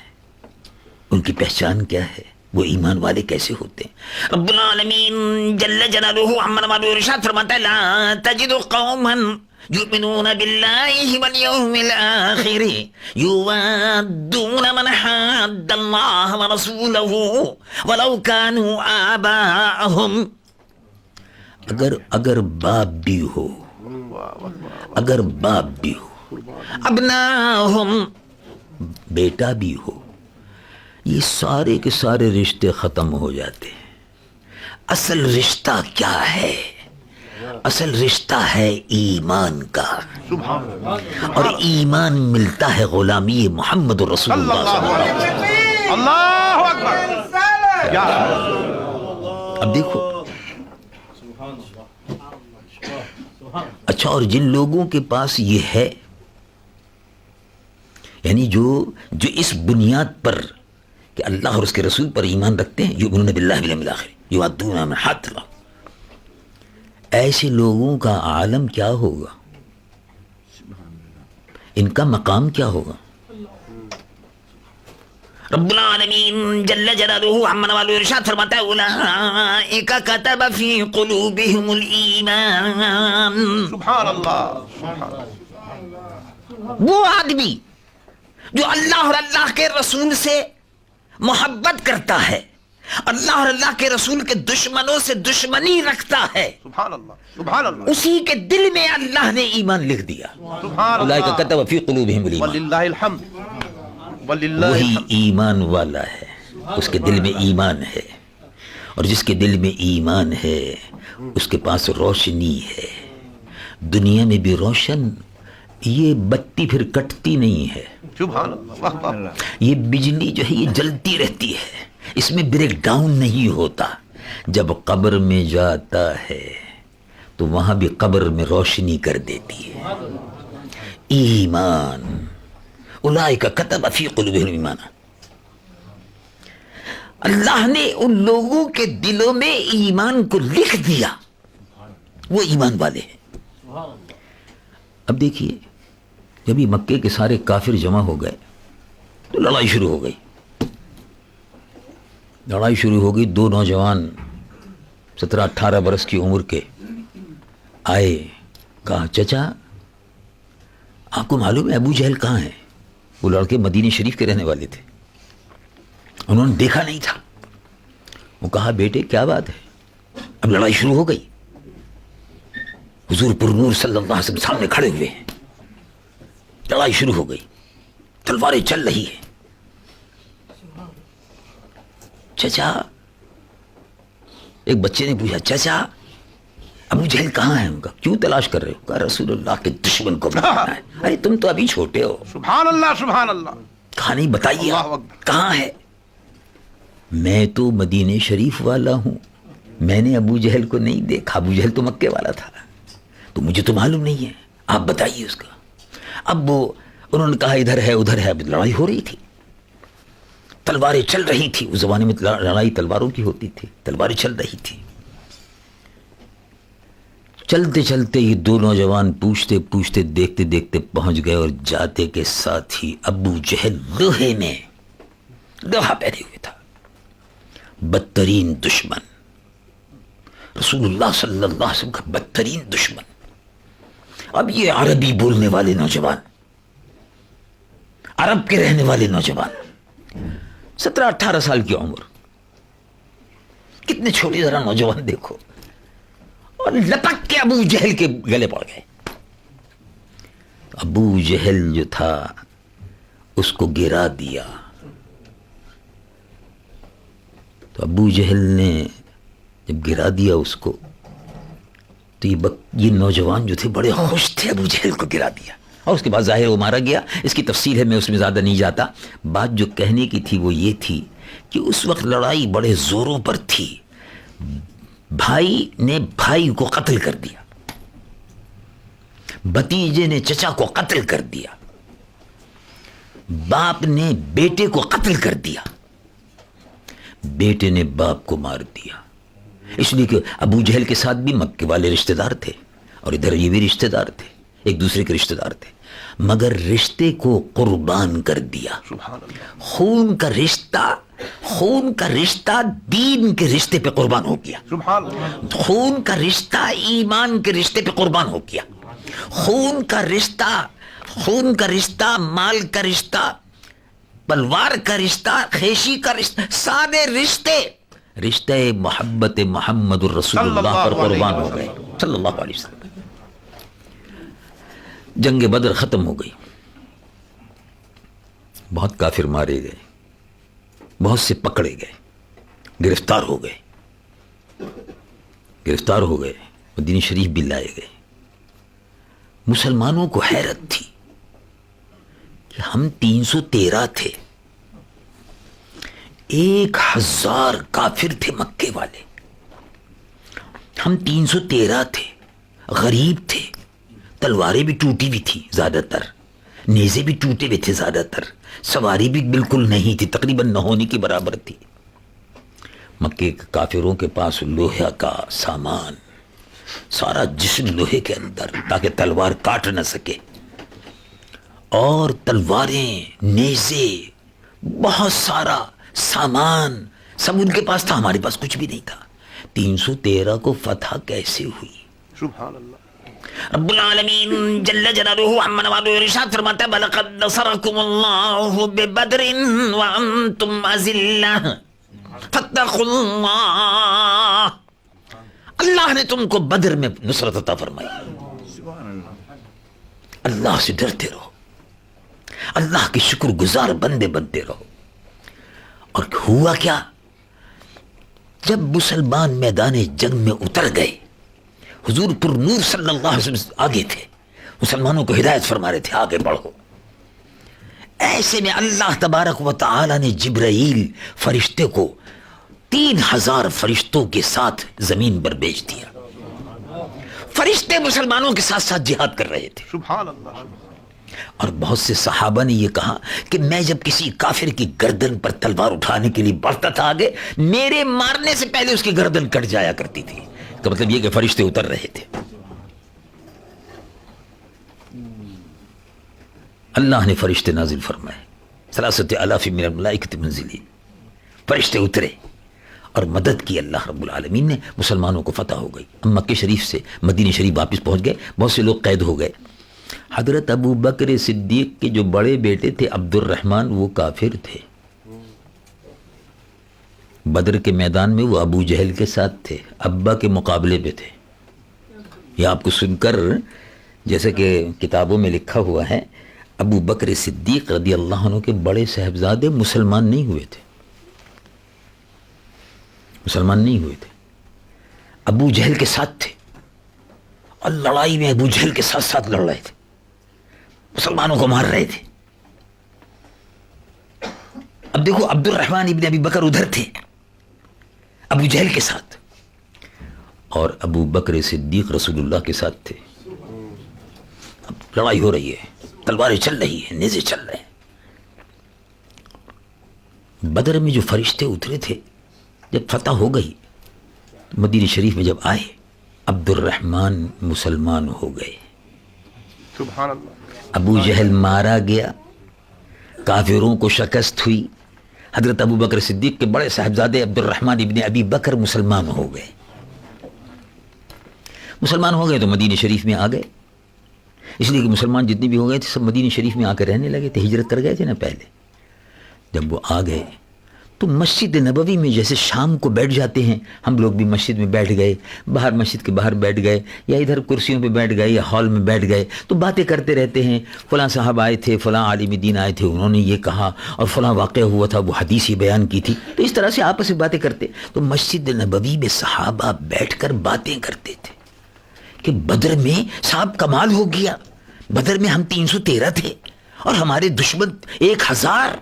ان کی پہچان کیا ہے، وہ ایمان والے کیسے ہوتے ہیں. رب العالمین جل جلالہ عما نوالہ ارشاد فرماتا ہے لا تجد قوما یؤمنون باللہ والیوم الآخر یوادون من حاد اللہ ورسولہ ولو کانوا آباءہم. اگر باپ بھی ہو، اگر باپ بھی ہو، ابناہم بیٹا بھی ہو، یہ سارے کے سارے رشتے ختم ہو جاتے ہیں. اصل رشتہ کیا ہے؟ اصل رشتہ ہے ایمان کا، اور ایمان ملتا ہے غلامی محمد رسول اللہ صلی اللہ علیہ وسلم. اللہ اکبر. اب دیکھو اچھا، اور جن لوگوں کے پاس یہ ہے، یعنی جو اس بنیاد پر کہ اللہ اور اس کے رسول پر ایمان رکھتے ہیں یؤمنون باللہ والیوم الآخر یوادون من حاد اللہ، ایسے لوگوں کا عالم کیا ہوگا، ان کا مقام کیا ہوگا. رب العالمین جل جلالہ عما نوالہ ارشاد فرماتا ہے اولئک کتب فی قلوبہم الایمان. سبحان اللہ. وہ آدمی جو اللہ اور اللہ کے رسول سے محبت کرتا ہے، اللہ اور اللہ کے رسول کے دشمنوں سے دشمنی رکھتا ہے، سبحان اللہ سبحان اللہ. اسی کے دل میں اللہ نے ایمان لکھ دیا. سبحان اولئک اللہ. کتب فی قلوبہم الایمان. وللہ الحمد. وَلِلَّهِ وہی ایمان والا ہے، اس کے دل میں ایمان ہے، اور جس کے دل میں ایمان ہے اس کے پاس روشنی ہے، دنیا میں بھی روشن، یہ بتی پھر کٹتی نہیں ہے، سبحان اللہ، واہ واہ، یہ بجلی جو ہے یہ جلتی رہتی ہے، اس میں بریک ڈاؤن نہیں ہوتا۔ جب قبر میں جاتا ہے تو وہاں بھی قبر میں روشنی کر دیتی ہے۔ ایمان، اولئک کتب فی قلوبہم ایمان، اللہ نے ان لوگوں کے دلوں میں ایمان کو لکھ دیا، وہ ایمان والے ہیں۔ اب دیکھیے، جب یہ مکے کے سارے کافر جمع ہو گئے تو لڑائی شروع ہو گئی، لڑائی شروع ہو گئی۔ دو نوجوان 17-18 برس کی عمر کے آئے، کہا چچا آپ کو معلوم ہے ابو جہل کہاں ہے؟ وہ لڑکے مدینہ شریف کے رہنے والے تھے، انہوں نے دیکھا نہیں تھا۔ وہ کہا بیٹے کیا بات ہے؟ اب لڑائی شروع ہو گئی، حضور پر نور صلی اللہ علیہ وسلم سامنے کھڑے ہوئے ہیں، لڑائی شروع ہو گئی، تلواریں چل رہی ہیں۔ چچا، ایک بچے نے پوچھا چچا ابو جہل کہاں ہے؟ ان کا کیوں تلاش کر رہے ہو؟ کہا رسول اللہ کے دشمن کو مارنا ہے۔ ارے تم تو ابھی چھوٹے ہو، سبحان اللہ، سبحان اللہ، کہا نہیں بتائیے اللہ اکبر، کہاں ہے؟ میں تو مدینہ شریف والا ہوں، میں نے ابو جہل کو نہیں دیکھا، ابو جہل تو مکے والا تھا، تو مجھے تو معلوم نہیں ہے، آپ بتائیے اس کا۔ اب وہ انہوں نے کہا ادھر ہے ادھر ہے۔ اب لڑائی ہو رہی تھی، تلواریں چل رہی تھی، اس زمانے میں لڑائی تلواروں کی ہوتی تھی، تلواریں چل رہی تھی۔ چلتے چلتے یہ دو نوجوان پوچھتے پوچھتے دیکھتے دیکھتے پہنچ گئے، اور جاتے کے ساتھ ہی ابو جہل لوہے میں لوہا پہنے ہوئے تھا، بدترین دشمن، رسول اللہ صلی اللہ علیہ وسلم کا بدترین دشمن۔ اب یہ عربی بولنے والے نوجوان، عرب کے رہنے والے نوجوان، 17-18 سال کی عمر، کتنے چھوٹے ذرا نوجوان دیکھو، اور لپک کے ابو جہل کے گلے پڑ گئے۔ ابو جہل جو تھا اس کو گرا دیا، تو ابو جہل نے جب گرا دیا اس کو تو یہ نوجوان جو تھے بڑے خوش تھے، ابو جہل کو گرا دیا، اور اس کے بعد ظاہر وہ مارا گیا۔ اس کی تفصیل ہے، میں اس میں زیادہ نہیں جاتا۔ بات جو کہنے کی تھی وہ یہ تھی کہ اس وقت لڑائی بڑے زوروں پر تھی، بھائی نے بھائی کو قتل کر دیا، بھتیجے نے چچا کو قتل کر دیا، باپ نے بیٹے کو قتل کر دیا، بیٹے نے باپ کو مار دیا، اس لیے کہ ابو جہل کے ساتھ بھی مکے والے رشتہ دار تھے، اور ادھر یہ بھی رشتہ دار تھے، ایک دوسرے کے رشتہ دار تھے، مگر رشتے کو قربان کر دیا۔ سبحان اللہ، خون کا رشتہ دین کے رشتے پہ قربان ہو گیا، سبحان اللہ، خون کا رشتہ ایمان کے رشتے پہ قربان ہو گیا، خون کا رشتہ، مال کا رشتہ، پلوار کا رشتہ، خیشی کا رشتہ، سارے رشتے محبت محمد الرسول اللہ پر قربان ہو گئے صلی اللہ علیہ وسلم۔ جنگ بدر ختم ہو گئی، بہت کافر مارے گئے، بہت سے پکڑے گئے، گرفتار ہو گئے، مدینہ شریف بھی لائے گئے۔ مسلمانوں کو حیرت تھی کہ ہم 313 تھے، 1000 کافر تھے مکے والے، ہم 313 تھے، غریب تھے، تلواریں بھی ٹوٹی ہوئی تھی زیادہ تر، نیزے بھی ٹوٹے ہوئے تھے زیادہ تر، سواری بھی بالکل نہیں تھی، تقریباً نہ ہونے کی برابر تھی۔ مکے کے کافروں کے پاس لوہے کا سامان، سارا جسم لوہے کے اندر تاکہ تلوار کاٹ نہ سکے، اور تلواریں، نیزے، بہت سارا سامان سب ان کے پاس تھا، ہمارے پاس کچھ بھی نہیں تھا۔ 313 کو فتح کیسے ہوئی؟ سبحان اللہ، رب العالمین جل جلالہ عما نوالہ ارشاد فرماتا ہے وَلَقَدْ نَصَرَكُمُ اللَّهُ بِبَدْرٍ وَأَنْتُمْ أَذِلَّةٌ فَاتَّقُوا اللَّهَ، اللہ نے تم کو بدر میں نصرت عطا فرمائی، اللہ سے ڈرتے رہو، اللہ کے شکر گزار بندے بنتے رہو. اور ہوا کیا؟ جب مسلمان میدان جنگ میں اتر گئے، حضور پر نور صلی اللہ علیہ وسلم آگے تھے، مسلمانوں کو ہدایت فرما رہے تھے آگے بڑھو. ایسے میں اللہ تبارک و تعالی نے جبرائیل فرشتے کو 3000 فرشتوں کے ساتھ زمین پر بھیج دیا. فرشتے مسلمانوں کے ساتھ ساتھ جہاد کر رہے تھے. سبحان اللہ. اور بہت سے صحابہ نے یہ کہا کہ میں جب کسی کافر کی گردن پر تلوار اٹھانے کے لیے بڑھتا تھا آگے، میرے مارنے سے پہلے اس کی گردن کٹ جایا کرتی تھی. تو مطلب یہ کہ فرشتے اتر رہے تھے. اللہ نے فرشتے نازل فرمائے، 3,000 من الملائکۃ منزلین. فرشتے اترے اور مدد کی اللہ رب العالمین نے. مسلمانوں کو فتح ہو گئی. مکہ شریف سے مدینہ شریف واپس پہنچ گئے. بہت سے لوگ قید ہو گئے. حضرت ابو بکر صدیق کے جو بڑے بیٹے تھے عبد الرحمن، وہ کافر تھے. بدر کے میدان میں وہ ابو جہل کے ساتھ تھے، ابا کے مقابلے پہ تھے. یہ آپ کو سن کر جیسے کہ کتابوں میں لکھا ہوا ہے، ابو بکر صدیق رضی اللہ عنہ کے بڑے صاحبزادے مسلمان نہیں ہوئے تھے. مسلمان نہیں ہوئے تھے، ابو جہل کے ساتھ تھے، اور لڑائی میں ابو جہل کے ساتھ ساتھ لڑ رہے تھے، مسلمانوں کو مار رہے تھے. اب دیکھو عبد الرحمن ابن ابی بکر ادھر تھے ابو جہل کے ساتھ، اور ابو بکر صدیق رسول اللہ کے ساتھ تھے. اب لڑائی ہو رہی ہے، تلواریں چل رہی ہیں، نیزے چل رہے ہیں. بدر میں جو فرشتے اترے تھے، جب فتح ہو گئی مدینہ شریف میں جب آئے، عبد الرحمن مسلمان ہو گئے. سبحان اللہ. ابو جہل مارا گیا، کافروں کو شکست ہوئی. حضرت ابو بکر صدیق کے بڑے صاحبزادے عبد الرحمن ابن ابی بکر مسلمان ہو گئے. مسلمان ہو گئے تو مدینہ شریف میں آ گئے. اس لیے کہ مسلمان جتنے بھی ہو گئے تھے سب مدینہ شریف میں آ کے رہنے لگے تھے، ہجرت کر گئے تھے نا پہلے. جب وہ آ گئے تو مسجد نبوی میں جیسے شام کو بیٹھ جاتے ہیں، ہم لوگ بھی مسجد میں بیٹھ گئے، باہر مسجد کے باہر بیٹھ گئے، یا ادھر کرسیوں پہ بیٹھ گئے، یا ہال میں بیٹھ گئے، تو باتیں کرتے رہتے ہیں. فلاں صاحب آئے تھے، فلاں عالم دین آئے تھے، انہوں نے یہ کہا، اور فلاں واقعہ ہوا تھا، وہ حدیث ہی بیان کی تھی. تو اس طرح سے آپس میں باتیں کرتے. تو مسجد نبوی میں صحابہ بیٹھ کر باتیں کرتے تھے کہ بدر میں صاحب کمال ہو گیا. بدر میں ہم 313 تھے اور ہمارے دشمن 1000،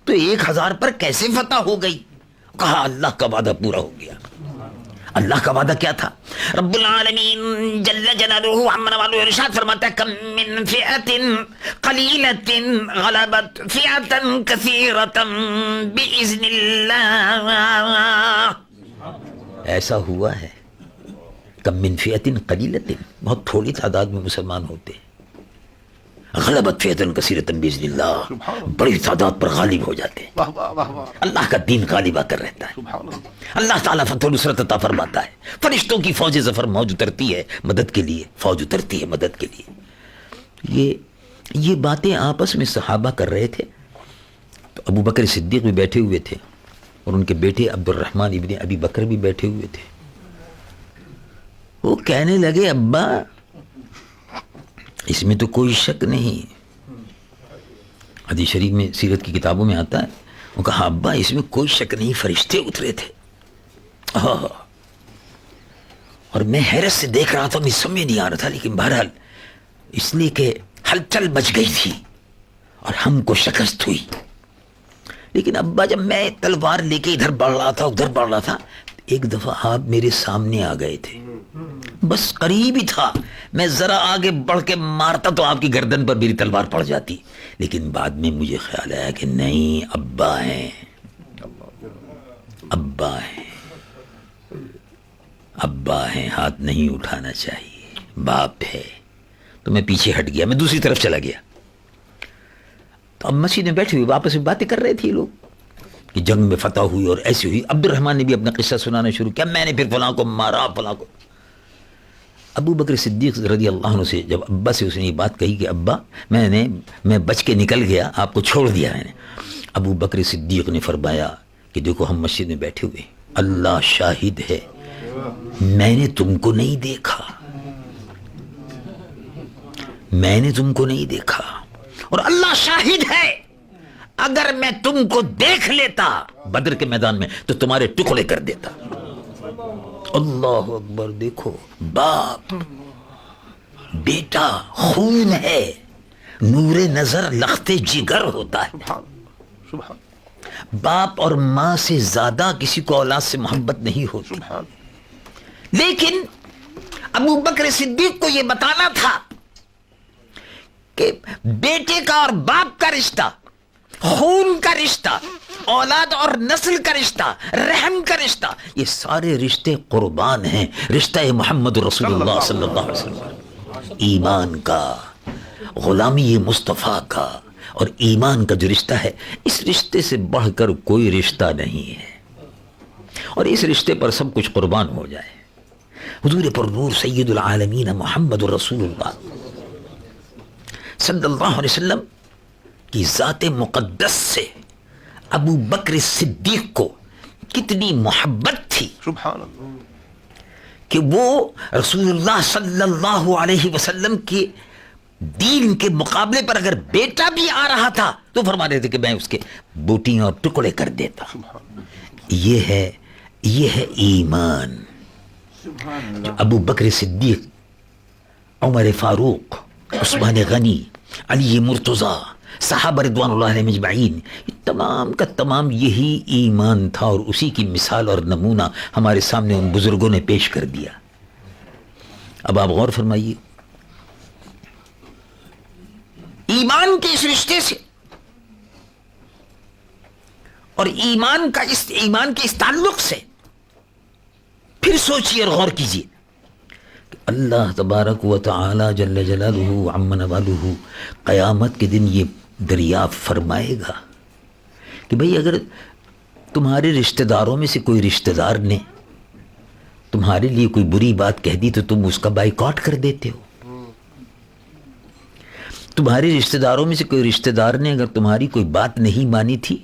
تو 1000 پر کیسے فتح ہو گئی؟ کہا اللہ کا وعدہ پورا ہو گیا. اللہ کا وعدہ کیا تھا؟ رب العالمین جل جلالہ عما والو ارشاد فرماتا ہے، کم من فئۃ قلیلۃ غلبت فئۃ کثیرۃ باذن اللہ. ایسا ہوا ہے، کم من فئۃ قلیلۃ، بہت تھوڑی تعداد میں مسلمان ہوتے ہیں، غلبت فئۃ کثیرۃ باذن اللہ، بڑی تعداد پر غالب ہو جاتے ہیں. واہ واہ واہ واہ. اللہ کا دین غالب آ کر رہتا ہے. سبحان اللہ. اللہ تعالیٰ فتح و نصرت عطا فرماتا ہے. فرشتوں کی فوج ظفر موج اترتی ہے مدد کے لیے، فوج اترتی ہے مدد کے لیے. یہ باتیں آپس میں صحابہ کر رہے تھے. تو ابو بکر صدیق بھی بیٹھے ہوئے تھے، اور ان کے بیٹے عبد الرحمن ابن ابی بکر بھی بیٹھے ہوئے تھے. وہ کہنے لگے، ابا اس میں تو کوئی شک نہیں. حدیث شریف میں سیرت کی کتابوں میں آتا ہے، وہ کہا ابا اس میں کوئی شک نہیں، فرشتے اترے تھے. اور میں حیرت سے دیکھ رہا تھا، مجھے سمجھ نہیں آ رہا تھا، لیکن بہرحال اس لیے کہ ہلچل بچ گئی تھی اور ہم کو شکست ہوئی. لیکن ابا جب میں تلوار لے کے ادھر بڑھ رہا تھا ادھر بڑھ رہا تھا، ایک دفعہ آپ میرے سامنے آ گئے تھے، بس قریب ہی تھا، میں ذرا آگے بڑھ کے مارتا تو آپ کی گردن پر میری تلوار پڑ جاتی. لیکن بعد میں مجھے خیال آیا کہ نہیں، ابا ہیں، ابا ہیں، ابا ہیں، ہاتھ نہیں اٹھانا چاہیے، باپ ہے. تو میں پیچھے ہٹ گیا، میں دوسری طرف چلا گیا. تو اب مسجد میں بیٹھے ہوئے آپس میں باتیں کر رہے تھے لوگ کہ جنگ میں فتح ہوئی اور ایسی ہوئی. عبد الرحمن نے بھی اپنا قصہ سنانا شروع کیا، میں نے پھر فلاں کو مارا، فلاں کو. ابو بکر صدیق رضی اللہ عنہ سے جب ابا سے اس نے یہ بات کہی کہ ابا میں بچ کے نکل گیا، آپ کو چھوڑ دیا میں نے. ابو بکر صدیق نے فرمایا کہ دیکھو ہم مسجد میں بیٹھے ہوئے، اللہ شاہد ہے میں نے تم کو نہیں دیکھا، میں نے تم کو نہیں دیکھا، اور اللہ شاہد ہے اگر میں تم کو دیکھ لیتا بدر کے میدان میں تو تمہارے ٹکڑے کر دیتا. اللہ اکبر. دیکھو باپ بیٹا خون ہے, نور نظر لخت جگر ہوتا ہے. سبحان باپ اور ماں سے زیادہ کسی کو اولاد سے محبت نہیں ہوتی. سبحان. لیکن ابو بکر صدیق کو یہ بتانا تھا کہ بیٹے کا اور باپ کا رشتہ, خون کا رشتہ, اولاد اور نسل کا رشتہ, رحم کا رشتہ, یہ سارے رشتے قربان ہیں رشتہ محمد رسول اللہ صلی اللہ علیہ وسلم. ایمان کا, غلامی مصطفیٰ کا اور ایمان کا جو رشتہ ہے, اس رشتے سے بڑھ کر کوئی رشتہ نہیں ہے, اور اس رشتے پر سب کچھ قربان ہو جائے. حضور پر نور سید العالمین محمد رسول اللہ صلی اللہ علیہ وسلم کی ذات مقدس سے ابو بکر صدیق کو کتنی محبت تھی سبحان اللہ. کہ وہ رسول اللہ صلی اللہ علیہ وسلم کے دین کے مقابلے پر اگر بیٹا بھی آ رہا تھا تو فرما رہے تھے کہ میں اس کے بوٹیاں اور ٹکڑے کر دیتا. یہ ہے ایمان. جو ابو بکر صدیق, عمر فاروق, عثمان غنی, علی مرتضیٰ, صحابہ رضوان اللہ علیہم اجمعین, تمام کا تمام یہی ایمان تھا, اور اسی کی مثال اور نمونہ ہمارے سامنے ان بزرگوں نے پیش کر دیا. اب آپ غور فرمائیے, ایمان کے اس رشتے سے اور ایمان کے اس تعلق سے پھر سوچیے اور غور کیجیے کہ اللہ تبارک و تعالی جل جلالہ عم نوالہ قیامت کے دن یہ دریافت فرمائے گا کہ بھئی اگر تمہارے رشتہ داروں میں سے کوئی رشتہ دار نے تمہارے لیے کوئی بری بات کہہ دی تو تم اس کا بائیکاٹ کر دیتے ہو. تمہارے رشتہ داروں میں سے کوئی رشتہ دار نے اگر تمہاری کوئی بات نہیں مانی تھی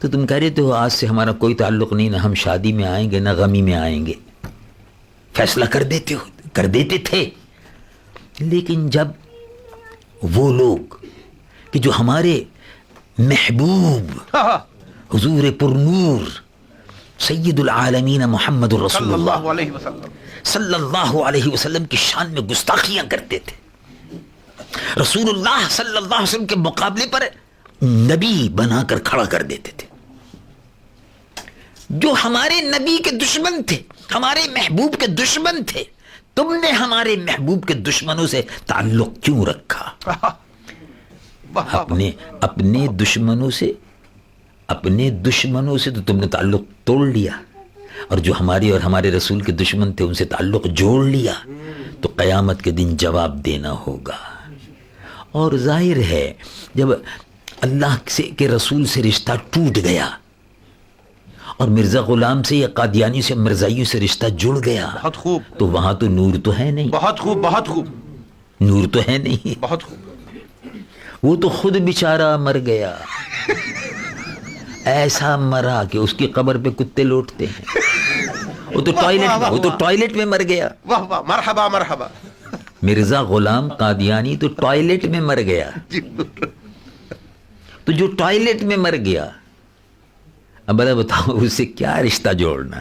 تو تم کہہ رہے ہو آج سے ہمارا کوئی تعلق نہیں, نہ ہم شادی میں آئیں گے نہ غمی میں آئیں گے. فیصلہ کر دیتے تھے. لیکن جب وہ لوگ کہ جو ہمارے محبوب حضور پرنور سید العالمین محمد رسول اللہ صلی اللہ علیہ وسلم کی شان میں گستاخیاں کرتے تھے, رسول اللہ صلی اللہ علیہ وسلم کے مقابلے پر نبی بنا کر کھڑا کر دیتے تھے, جو ہمارے نبی کے دشمن تھے, ہمارے محبوب کے دشمن تھے, تم نے ہمارے محبوب کے دشمنوں سے تعلق کیوں رکھا؟ اپنے دشمنوں سے تو تم نے تعلق توڑ لیا, اور جو ہماری اور ہمارے رسول کے دشمن تھے ان سے تعلق جوڑ لیا, تو قیامت کے دن جواب دینا ہوگا. اور ظاہر ہے جب اللہ کے رسول سے رشتہ ٹوٹ گیا اور مرزا غلام سے یا قادیانی سے مرزائیوں سے رشتہ جڑ گیا, بہت خوب, تو وہاں تو نور تو ہے نہیں. بہت خوب, بہت خوب, نور تو ہے نہیں, بہت خوب. وہ تو خود بیچارہ مر گیا, ایسا مرا کہ اس کی قبر پہ کتے لوٹتے ہیں. وہ تو ٹوائلٹ میں مر گیا. واہ واہ, مرحبا مرحبا. مرزا غلام قادیانی تو ٹوائلٹ میں مر گیا. تو جو ٹوائلٹ میں مر گیا, اب بتاؤ اس سے کیا رشتہ جوڑنا؟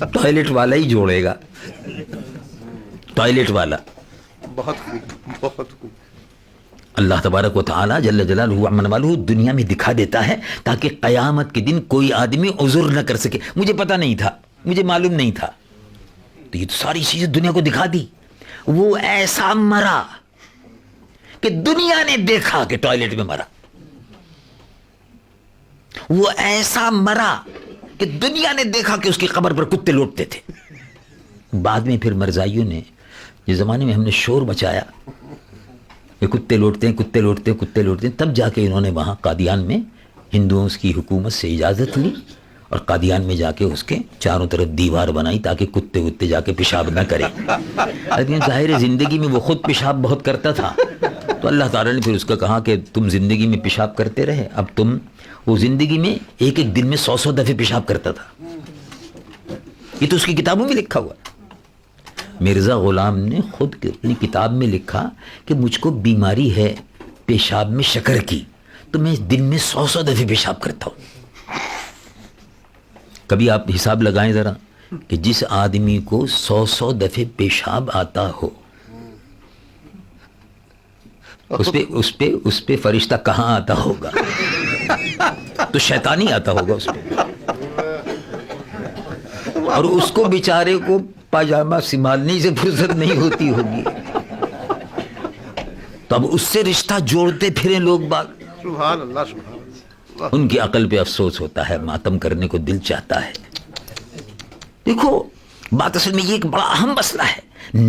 ٹوائلٹ والا ہی جوڑے گا, ٹوائلٹ والا. بہت خوب, بہت خوب. اللہ تبارک و تعالی جل جلالہ عم نوالہ دنیا میں دکھا دیتا ہے تاکہ قیامت کے دن کوئی آدمی عذر نہ کر سکے. مجھے پتہ نہیں تھا, مجھے معلوم نہیں تھا, تو یہ تو ساری چیزیں دنیا کو دکھا دی. وہ ایسا مرا کہ دنیا نے دیکھا کہ ٹوائلٹ میں مرا, وہ ایسا مرا کہ دنیا نے دیکھا کہ اس کی قبر پر کتے لوٹتے تھے. بعد میں پھر مرزائیوں نے, جس زمانے میں ہم نے شور مچایا کہ کتے لوٹتے ہیں, تب جا کے انہوں نے وہاں قادیان میں ہندوؤں کی حکومت سے اجازت لی اور قادیان میں جا کے اس کے چاروں طرف دیوار بنائی تاکہ کتے جا کے پیشاب نہ کریں. لیکن ظاہر زندگی میں وہ خود پیشاب بہت کرتا تھا, تو اللہ تعالیٰ نے پھر اس کا کہا کہ تم زندگی میں پیشاب کرتے رہے, اب تم, وہ زندگی میں ایک دن میں 100 دفعے پیشاب کرتا تھا. یہ تو اس کی کتابوں میں لکھا ہوا. مرزا غلام نے خود اپنی کتاب میں لکھا کہ مجھ کو بیماری ہے پیشاب میں شکر کی تو میں دن میں 100 دفعے پیشاب کرتا ہوں. کبھی آپ حساب لگائیں ذرا کہ جس آدمی کو 100 دفعے پیشاب آتا ہو اس پہ فرشتہ کہاں آتا ہوگا؟ تو شیطان ہی آتا ہوگا اس پہ. اور اس کو بیچارے کو پاجامہ سنبھالنے سے فرصت نہیں ہوتی ہوگی. تو اب اس سے رشتہ جوڑتے پھریں لوگ باغ. سبحان اللہ سبحان اللہ. ان کی عقل پہ افسوس ہوتا ہے, ماتم کرنے کو دل چاہتا ہے. دیکھو بات اصل میں یہ ایک بڑا اہم مسئلہ ہے.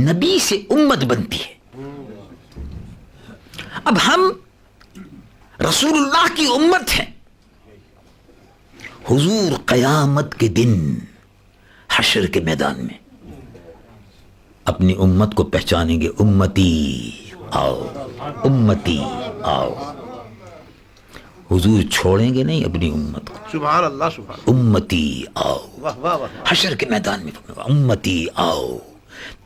نبی سے امت بنتی ہے. اب ہم رسول اللہ کی امت ہیں. حضور قیامت کے دن حشر کے میدان میں اپنی امت کو پہچانیں گے. امتی آؤ, امتی آؤ. حضور چھوڑیں گے نہیں اپنی امت کو. سبحان اللہ سبحان. امتی آؤ. واہ واہ واہ. حشر کے میدان میں امتی آؤ,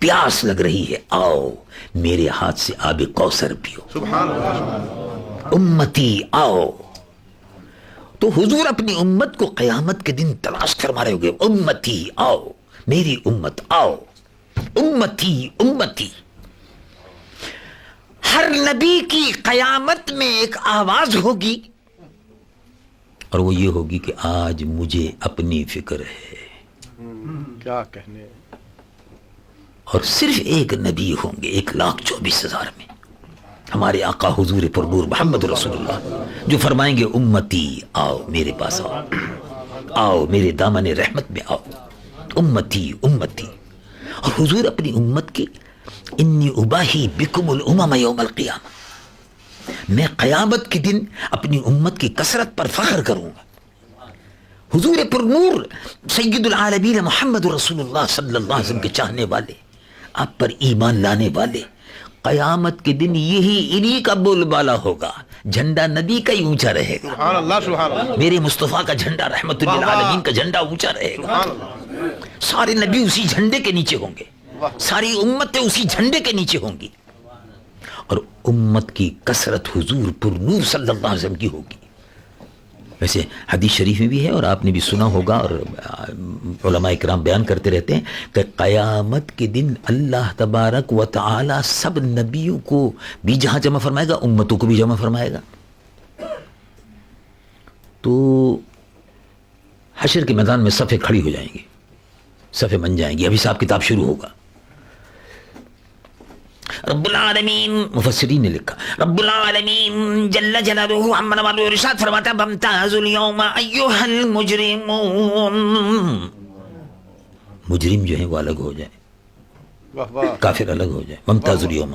پیاس لگ رہی ہے, آؤ میرے ہاتھ سے آب کوثر پیو. سبحان اللہ سبحان. امتی آؤ. تو حضور اپنی امت کو قیامت کے دن تلاش فرما رہے ہو گے. امتی آؤ, میری امت آؤ, امتی امتی. ہر نبی کی قیامت میں ایک آواز ہوگی اور وہ یہ ہوگی کہ آج مجھے اپنی فکر ہے. کیا کہنے. اور صرف ایک نبی ہوں گے 1,24,000 میں, ہمارے آقا حضور پرنور محمد رسول اللہ, جو فرمائیں گے امتی آؤ میرے پاس آؤ, آؤ میرے دامن رحمت میں آؤ, امتی امتی. اور حضور اپنی امت کی انی اباہی بکم الامم یوم القیامہ, میں قیامت کے دن اپنی امت کی کثرت پر فخر کروں گا. حضور پرنور سید العالمین محمد رسول اللہ صلی اللہ علیہ وسلم کے چاہنے والے, آپ پر ایمان لانے والے, قیامت کے دن یہی انہی کا بول بالا ہوگا. جھنڈا نبی کا ہی اونچا رہے گا. سبحان اللہ سبحان اللہ. میرے مصطفیٰ کا جھنڈا رحمت للعالمین کا جھنڈا اونچا رہے گا. سبحان اللہ. سارے نبی اسی جھنڈے کے نیچے ہوں گے, ساری امتیں اسی جھنڈے کے نیچے ہوں گی, اور امت کی کثرت حضور پرنور صلی اللہ علیہ وسلم کی ہوگی. ویسے حدیث شریف میں بھی ہے اور آپ نے بھی سنا ہوگا, اور علماء اکرام بیان کرتے رہتے ہیں کہ قیامت کے دن اللہ تبارک و تعالی سب نبیوں کو بھی جہاں جمع فرمائے گا, امتوں کو بھی جمع فرمائے گا. تو حشر کے میدان میں صفیں کھڑی ہو جائیں گی, صفیں بن جائیں گی. ابھی حساب کتاب شروع ہوگا. رب العالمین, مفسرین نے لکھا, رب العالمین جل جلالہ عما نوالہ ارشاد فرماتا ہے فامتازوا اليوم ایھا المجرمون. مجرم جو ہیں وہ الگ ہو جائیں, واہ واہ. کافر الگ ہو جائیں. وامتازوا اليوم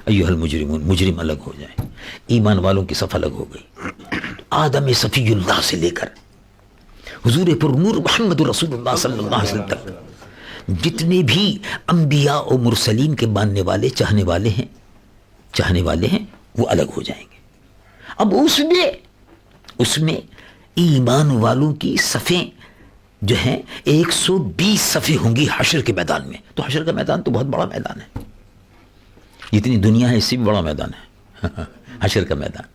ایھا المجرمون, مجرم الگ ہو جائیں. ایمان والوں کی صف الگ ہو گئی. آدم صفی اللہ سے لے کر حضور پرنور محمد رسول اللہ صلی اللہ علیہ وسلم تک جتنے بھی انبیاء و مرسلین کے ماننے والے چاہنے والے ہیں وہ الگ ہو جائیں گے. اب اس میں ایمان والوں کی صفیں جو ہیں 120 صفیں ہوں گی حشر کے میدان میں. تو حشر کا میدان تو بہت بڑا میدان ہے, جتنی دنیا ہے اس سے بھی بڑا میدان ہے حشر کا میدان.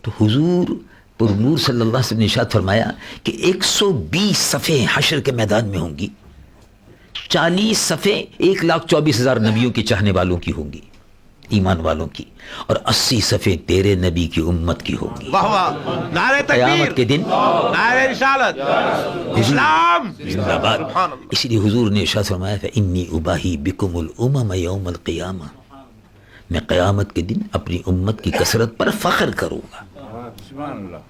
تو حضور پرنور صلی اللہ علیہ وسلم نے ارشاد فرمایا کہ 120 صفیں حشر کے میدان میں ہوں گی. 40 صفیں 1,24,000 نبیوں کے چاہنے والوں کی ہوں گی, ایمان والوں کی, اور 80 صفیں تیرے نبی کی امت کی ہوں گی. واہ واہ. نعرہ قیامت کے تکبیر, دن نعرہ رسالت, اسلام زندہ باد. سبحان اللہ. اسی لیے حضور نے ارشاد فرمایا فإنی اباہی بکم الامم یوم القیامہ, میں قیامت کے دن اپنی امت کی کثرت پر فخر کروں گا. سبحان اللہ.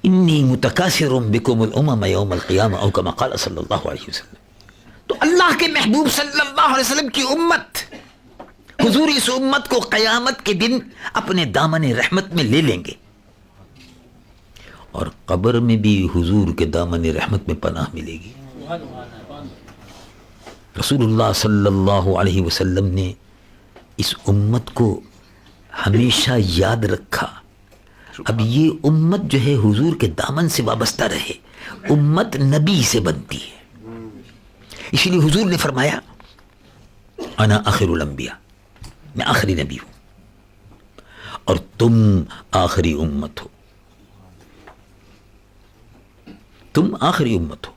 انی متکاثر بکم الامم یوم القیامہ او کما قال صلی اللہ علیہ وسلم. تو اللہ کے محبوب صلی اللہ علیہ وسلم کی امت, حضور اس امت کو قیامت کے دن اپنے دامن رحمت میں لے لیں گے, اور قبر میں بھی حضور کے دامن رحمت میں پناہ ملے گی. رسول اللہ صلی اللہ علیہ وسلم نے اس امت کو ہمیشہ یاد رکھا. اب یہ امت جو ہے حضور کے دامن سے وابستہ رہے, امت نبی سے بنتی ہے. اسی لیے حضور نے فرمایا انا آخر الانبیاء, میں آخری نبی ہوں. اور تم آخری امت ہو، تم آخری امت ہو۔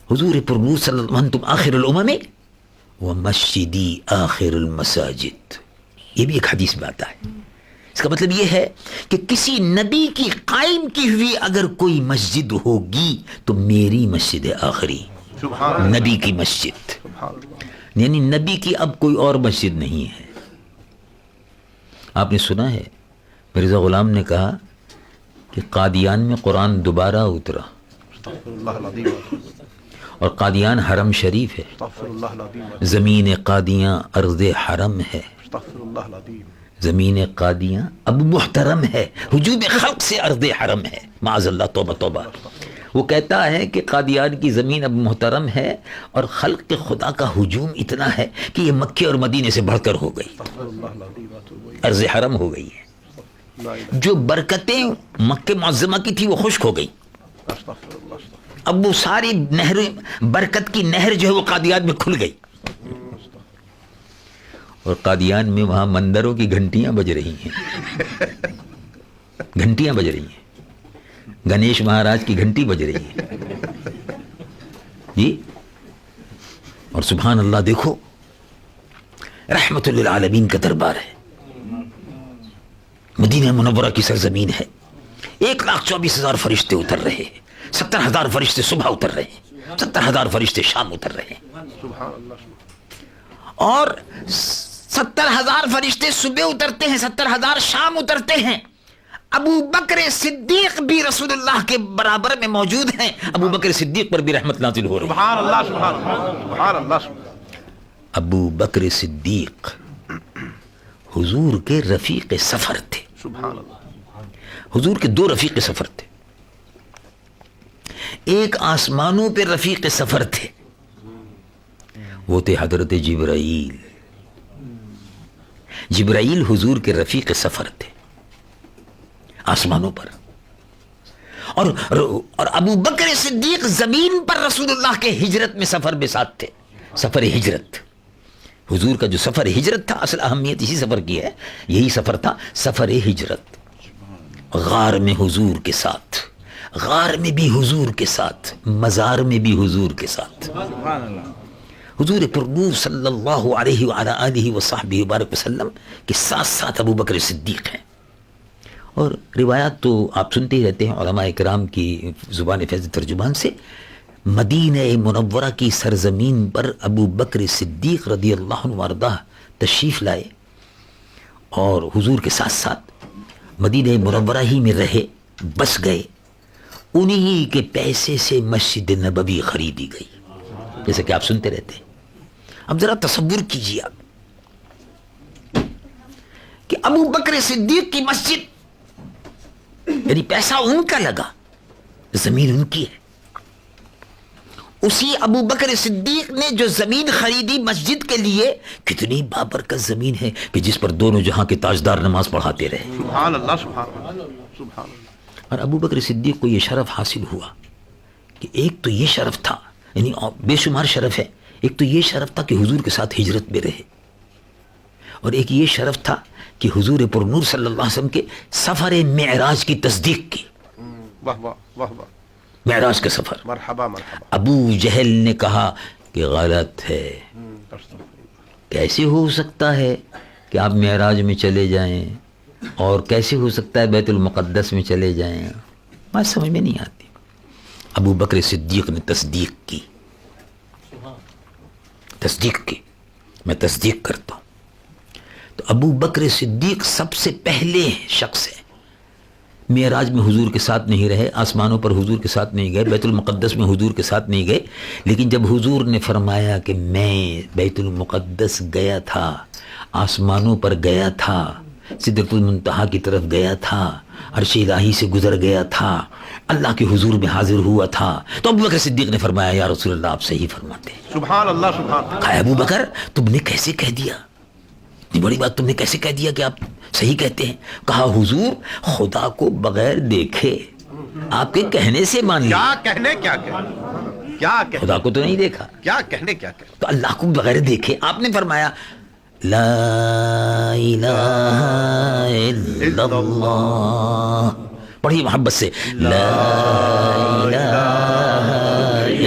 حضور پرنور صلی اللہ علیہ وسلم، تم آخر الامم ومسجدی آخر المساجد، یہ بھی ایک حدیث میں آتا ہے۔ اس کا مطلب یہ ہے کہ کسی نبی کی قائم کی ہوئی اگر کوئی مسجد ہوگی تو میری مسجد آخری، نبی کی مسجد، یعنی نبی کی اب کوئی اور مسجد نہیں ہے۔ آپ نے سنا ہے مرزا غلام نے کہا کہ قادیان میں قرآن دوبارہ اترا، اور قادیان حرم شریف ہے، زمین قادیاں ارض حرم ہے، زمین قادیاں اب محترم ہے، ہجوم خلق سے ارض حرم ہے، معاذ اللہ، توبہ توبہ۔ وہ کہتا ہے کہ قادیان کی زمین اب محترم ہے اور خلق کے خدا کا ہجوم اتنا ہے کہ یہ مکے اور مدینے سے بڑھ کر ہو گئی، ارض حرم ہو گئی ہے۔ جو برکتیں مکہ معظمہ کی تھی وہ خشک ہو گئی، اب وہ ساری نہر، برکت کی نہر جو ہے وہ قادیان میں کھل گئی، اور قادیان میں وہاں مندروں کی گھنٹیاں بج رہی ہیں، گھنٹیاں بج رہی ہیں، گنیش مہاراج کی گھنٹی بج رہی ہے جی۔ اور سبحان اللہ، دیکھو رحمت للعالمین کا دربار ہے، مدینہ منورہ کی سرزمین ہے، 1,24,000 فرشتے اتر رہے ہیں، 70,000 فرشتے صبح اتر رہے ہیں، 70,000 فرشتے شام اتر رہے ہیں، اور 70,000 فرشتے صبح اترتے ہیں، 70,000 شام اترتے ہیں۔ ابو بکر صدیق بھی رسول اللہ کے برابر میں موجود ہیں، ابو بکر صدیق پر بھی رحمت نازل ہو رہی ہے۔ سبحان اللہ، سبحان اللہ، سبحان اللہ۔ ابو بکر صدیق حضور کے رفیق سفر تھے، سبحان اللہ۔ حضور کے 2 رفیق سفر تھے، ایک آسمانوں پہ رفیق سفر تھے، وہ تھے حضرت جبرائیل۔ جبرائیل حضور کے رفیق سفر تھے آسمانوں پر، اور ابو بکر صدیق زمین پر رسول اللہ کے ہجرت میں سفر میں ساتھ تھے، سفر ہجرت۔ حضور کا جو سفر ہجرت تھا، اصل اہمیت اسی سفر کی ہے، یہی سفر تھا، سفر ہجرت۔ غار میں حضور کے ساتھ، غار میں بھی حضور کے ساتھ، مزار میں بھی حضور کے ساتھ، حضور پرنور صلی اللہ علیہ وعلی آلہ وصحبہ وبارک وسلم کے ساتھ ساتھ ابو بکر صدیق ہیں۔ اور روایات تو آپ سنتے ہی رہتے ہیں علماء کرام کی زبان فیض ترجمان سے، مدینہ منورہ کی سرزمین پر ابو بکر صدیق رضی اللہ عنہ وارضاہ تشریف لائے، اور حضور کے ساتھ ساتھ مدینہ منورہ ہی میں رہے، بس گئے، انہی کے پیسے سے مسجد نبوی خریدی گئی، جیسے کہ آپ سنتے رہتے ہیں۔ اب ذرا تصور کیجیے آپ کہ ابو بکر صدیق کی مسجد، یعنی پیسہ ان کا لگا، زمین ان کی ہے، اسی ابو بکر صدیق نے جو زمین خریدی مسجد کے لیے، کتنی بابرکت زمین ہے کہ جس پر دونوں جہاں کے تاجدار نماز پڑھاتے رہے۔ سبحان اللہ، سبحان اللہ، سبحان اللہ۔ اور ابو بکر صدیق کو یہ شرف حاصل ہوا کہ ایک تو یہ شرف تھا، یعنی بے شمار شرف ہے، ایک تو یہ شرف تھا کہ حضور کے ساتھ ہجرت میں رہے، اور ایک یہ شرف تھا کہ حضور پرنور صلی اللہ علیہ وسلم کے سفر معراج کی تصدیق کی۔ واہ واہ واہ واہ، معراج کا سفر، مرحبا مرحبا۔ ابو جہل نے کہا کہ غلط ہے، کیسے ہو سکتا ہے کہ آپ معراج میں چلے جائیں، اور کیسے ہو سکتا ہے بیت المقدس میں چلے جائیں، بات سمجھ میں نہیں آتی۔ ابو بکر صدیق نے تصدیق کی، تصدیق کی، میں تصدیق کرتا ہوں۔ تو ابو بکر صدیق سب سے پہلے شخص ہے، معراج میں حضور کے ساتھ نہیں رہے، آسمانوں پر حضور کے ساتھ نہیں گئے، بیت المقدس میں حضور کے ساتھ نہیں گئے، لیکن جب حضور نے فرمایا کہ میں بیت المقدس گیا تھا، آسمانوں پر گیا تھا، سدرۃ المنتہا کی طرف گیا تھا، عرش الہی سے گزر گیا تھا، اللہ کے حضور میں حاضر ہوا تھا، تو ابو بکر صدیق نے فرمایا یا رسول اللہ آپ صحیح فرماتے ہیں۔ سبحان اللہ، سبحان اللہ۔ کہا ابو بکر تم نے کیسے کہہ دیا، اتنی بڑی بات تم نے کیسے کہہ دیا کہ آپ صحیح کہتے ہیں؟ کہا حضور خدا کو بغیر دیکھے آپ کے کہنے سے مان لیا، کیا کہنے، کیا کہنے، کیا کہنے، خدا کو تو نہیں دیکھا، کیا کہنے، کیا کہنے۔ تو اللہ کو بغیر دیکھے آپ نے فرمایا لا الہ الا اللہ. پڑھیے محبت سے, لا الہ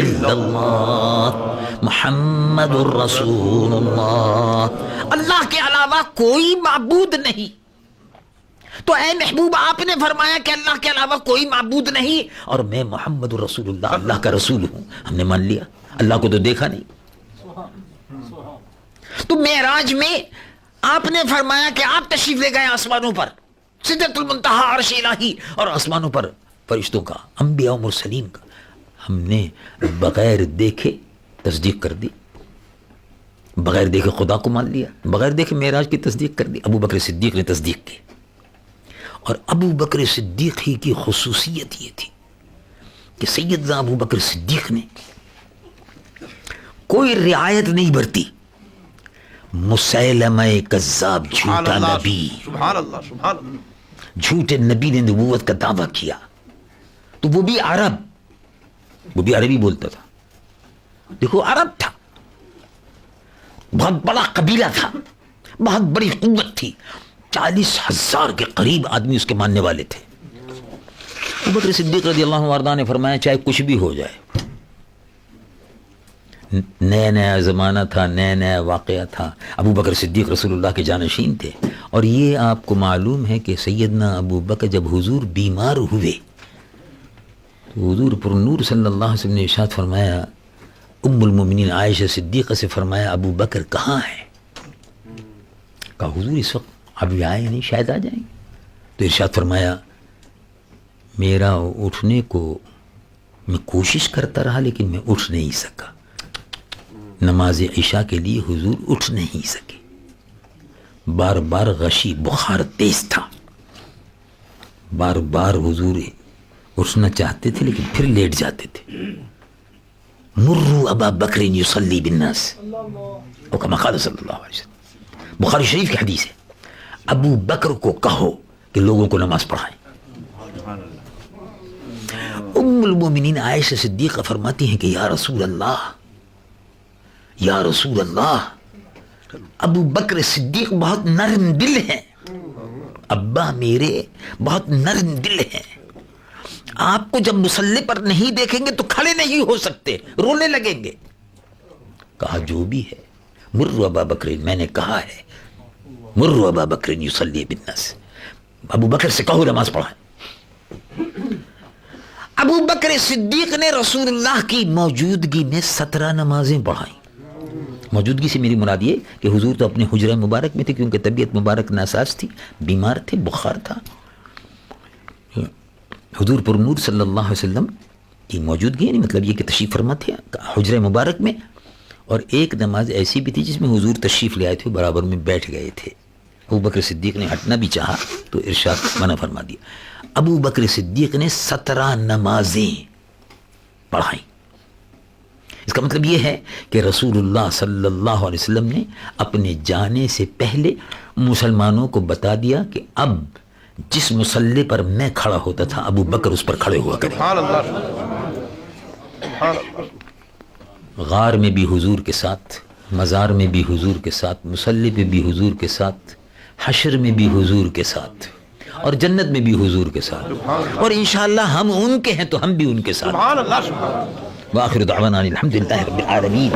الا اللہ محمد الرسول اللہ. اللہ کے علاوہ کوئی معبود نہیں. تو اے محبوب آپ نے فرمایا کہ اللہ کے علاوہ کوئی معبود نہیں, اور میں محمد الرسول اللہ اللہ کا رسول ہوں. ہم نے مان لیا, اللہ کو تو دیکھا نہیں. تو معراج میں آپ نے فرمایا کہ آپ تشریف لے گئے آسمانوں پر, سدرۃ المنتہا, عرش الہی, اور آسمانوں پر فرشتوں کا, انبیاء و مرسلین کا. ہم نے بغیر دیکھے تصدیق کر دی, بغیر دیکھے خدا کو مان لیا, بغیر دیکھے معراج کی تصدیق کر دی. ابو بکر صدیق نے تصدیق کی, اور ابو بکر صدیق ہی کی خصوصیت یہ تھی کہ سیدنا ابو بکر صدیق نے کوئی رعایت نہیں برتی. مسیلمہ کذاب, جھوٹا نبی, سبحان اللہ, سبحان اللہ, جھوٹے نبی نے نبوت کا دعویٰ کیا, تو وہ بھی عرب, وہ بھی عربی بولتا تھا. دیکھو عرب تھا, بہت بڑا قبیلہ تھا, بہت بڑی قوت تھی, 40,000 کے قریب آدمی اس کے ماننے والے تھے. ابو بکر صدیق رضی اللہ عنہ نے فرمایا چاہے کچھ بھی ہو جائے, نیا نیا زمانہ تھا, نیا نیا واقعہ تھا, ابو بکر صدیق رسول اللہ کے جانشین تھے. اور یہ آپ کو معلوم ہے کہ سیدنا ابو بکر جب حضور بیمار ہوئے تو حضور پر نور صلی اللہ علیہ وسلم نے ارشاد فرمایا, ام المومنین عائشہ صدیقہ سے فرمایا ابو بکر کہاں ہے؟ کہا حضور اس وقت ابھی آئے نہیں, شاید آ جائیں گے. تو ارشاد فرمایا میرا اٹھنے کو میں کوشش کرتا رہا لیکن میں اٹھ نہیں سکا. نماز عشاء کے لیے حضور اٹھ نہیں سکے, بار بار غشی, بخار تیز تھا, بار بار حضور اٹھنا چاہتے تھے لیکن پھر لیٹ جاتے تھے. مروا ابا بکر یصلی بالناس, او کما قال صلی اللہ علیہ وسلم, بخاری شریف کی حدیث ہے. ابو بکر کو کہو کہ لوگوں کو نماز پڑھائیں. ام المومنین عائشہ صدیقہ فرماتی ہیں کہ یا رسول اللہ, یا رسول اللہ, ابو بکر صدیق بہت نرم دل ہیں, ابا میرے بہت نرم دل ہیں, آپ کو جب مصلی پر نہیں دیکھیں گے تو کھڑے نہیں ہو سکتے, رونے لگیں گے. کہا جو بھی ہے, مروا ابا بکر, میں نے کہا ہے مروا ابا بکر یصلی بالناس, ابو بکر سے کہو نماز پڑھائیں. ابو بکر صدیق نے رسول اللہ کی موجودگی میں 17 نمازیں پڑھائیں. موجودگی سے میری مراد یہ کہ حضور تو اپنے حجرہ مبارک میں تھے, کیونکہ طبیعت مبارک ناساز تھی, بیمار تھے, بخار تھا. حضور پر نور صلی اللہ علیہ وسلم کی موجودگی یعنی مطلب یہ کہ تشریف فرما تھے حجرہ مبارک میں, اور ایک نماز ایسی بھی تھی جس میں حضور تشریف لے آئے تھے, برابر میں بیٹھ گئے تھے. ابو بکر صدیق نے ہٹنا بھی چاہا تو ارشاد منع فرما دیا. ابو بکر صدیق نے 17 نمازیں پڑھائیں. اس کا مطلب یہ ہے کہ رسول اللہ صلی اللہ علیہ وسلم نے اپنے جانے سے پہلے مسلمانوں کو بتا دیا کہ اب جس مصلی پر میں کھڑا ہوتا تھا ابو بکر اس پر کھڑے ہوا کریں. سبحان اللہ, سبحان اللہ. غار میں بھی حضور کے ساتھ, مزار میں بھی حضور کے ساتھ, مصلی پہ بھی حضور کے ساتھ, حشر میں بھی حضور کے ساتھ, اور جنت میں بھی حضور کے ساتھ, اور انشاءاللہ ہم ان کے ہیں تو ہم بھی ان کے ساتھ. سبحان اللہ, سبحان اللہ. وآخر دعوانا الحمدللہ رب العالمین.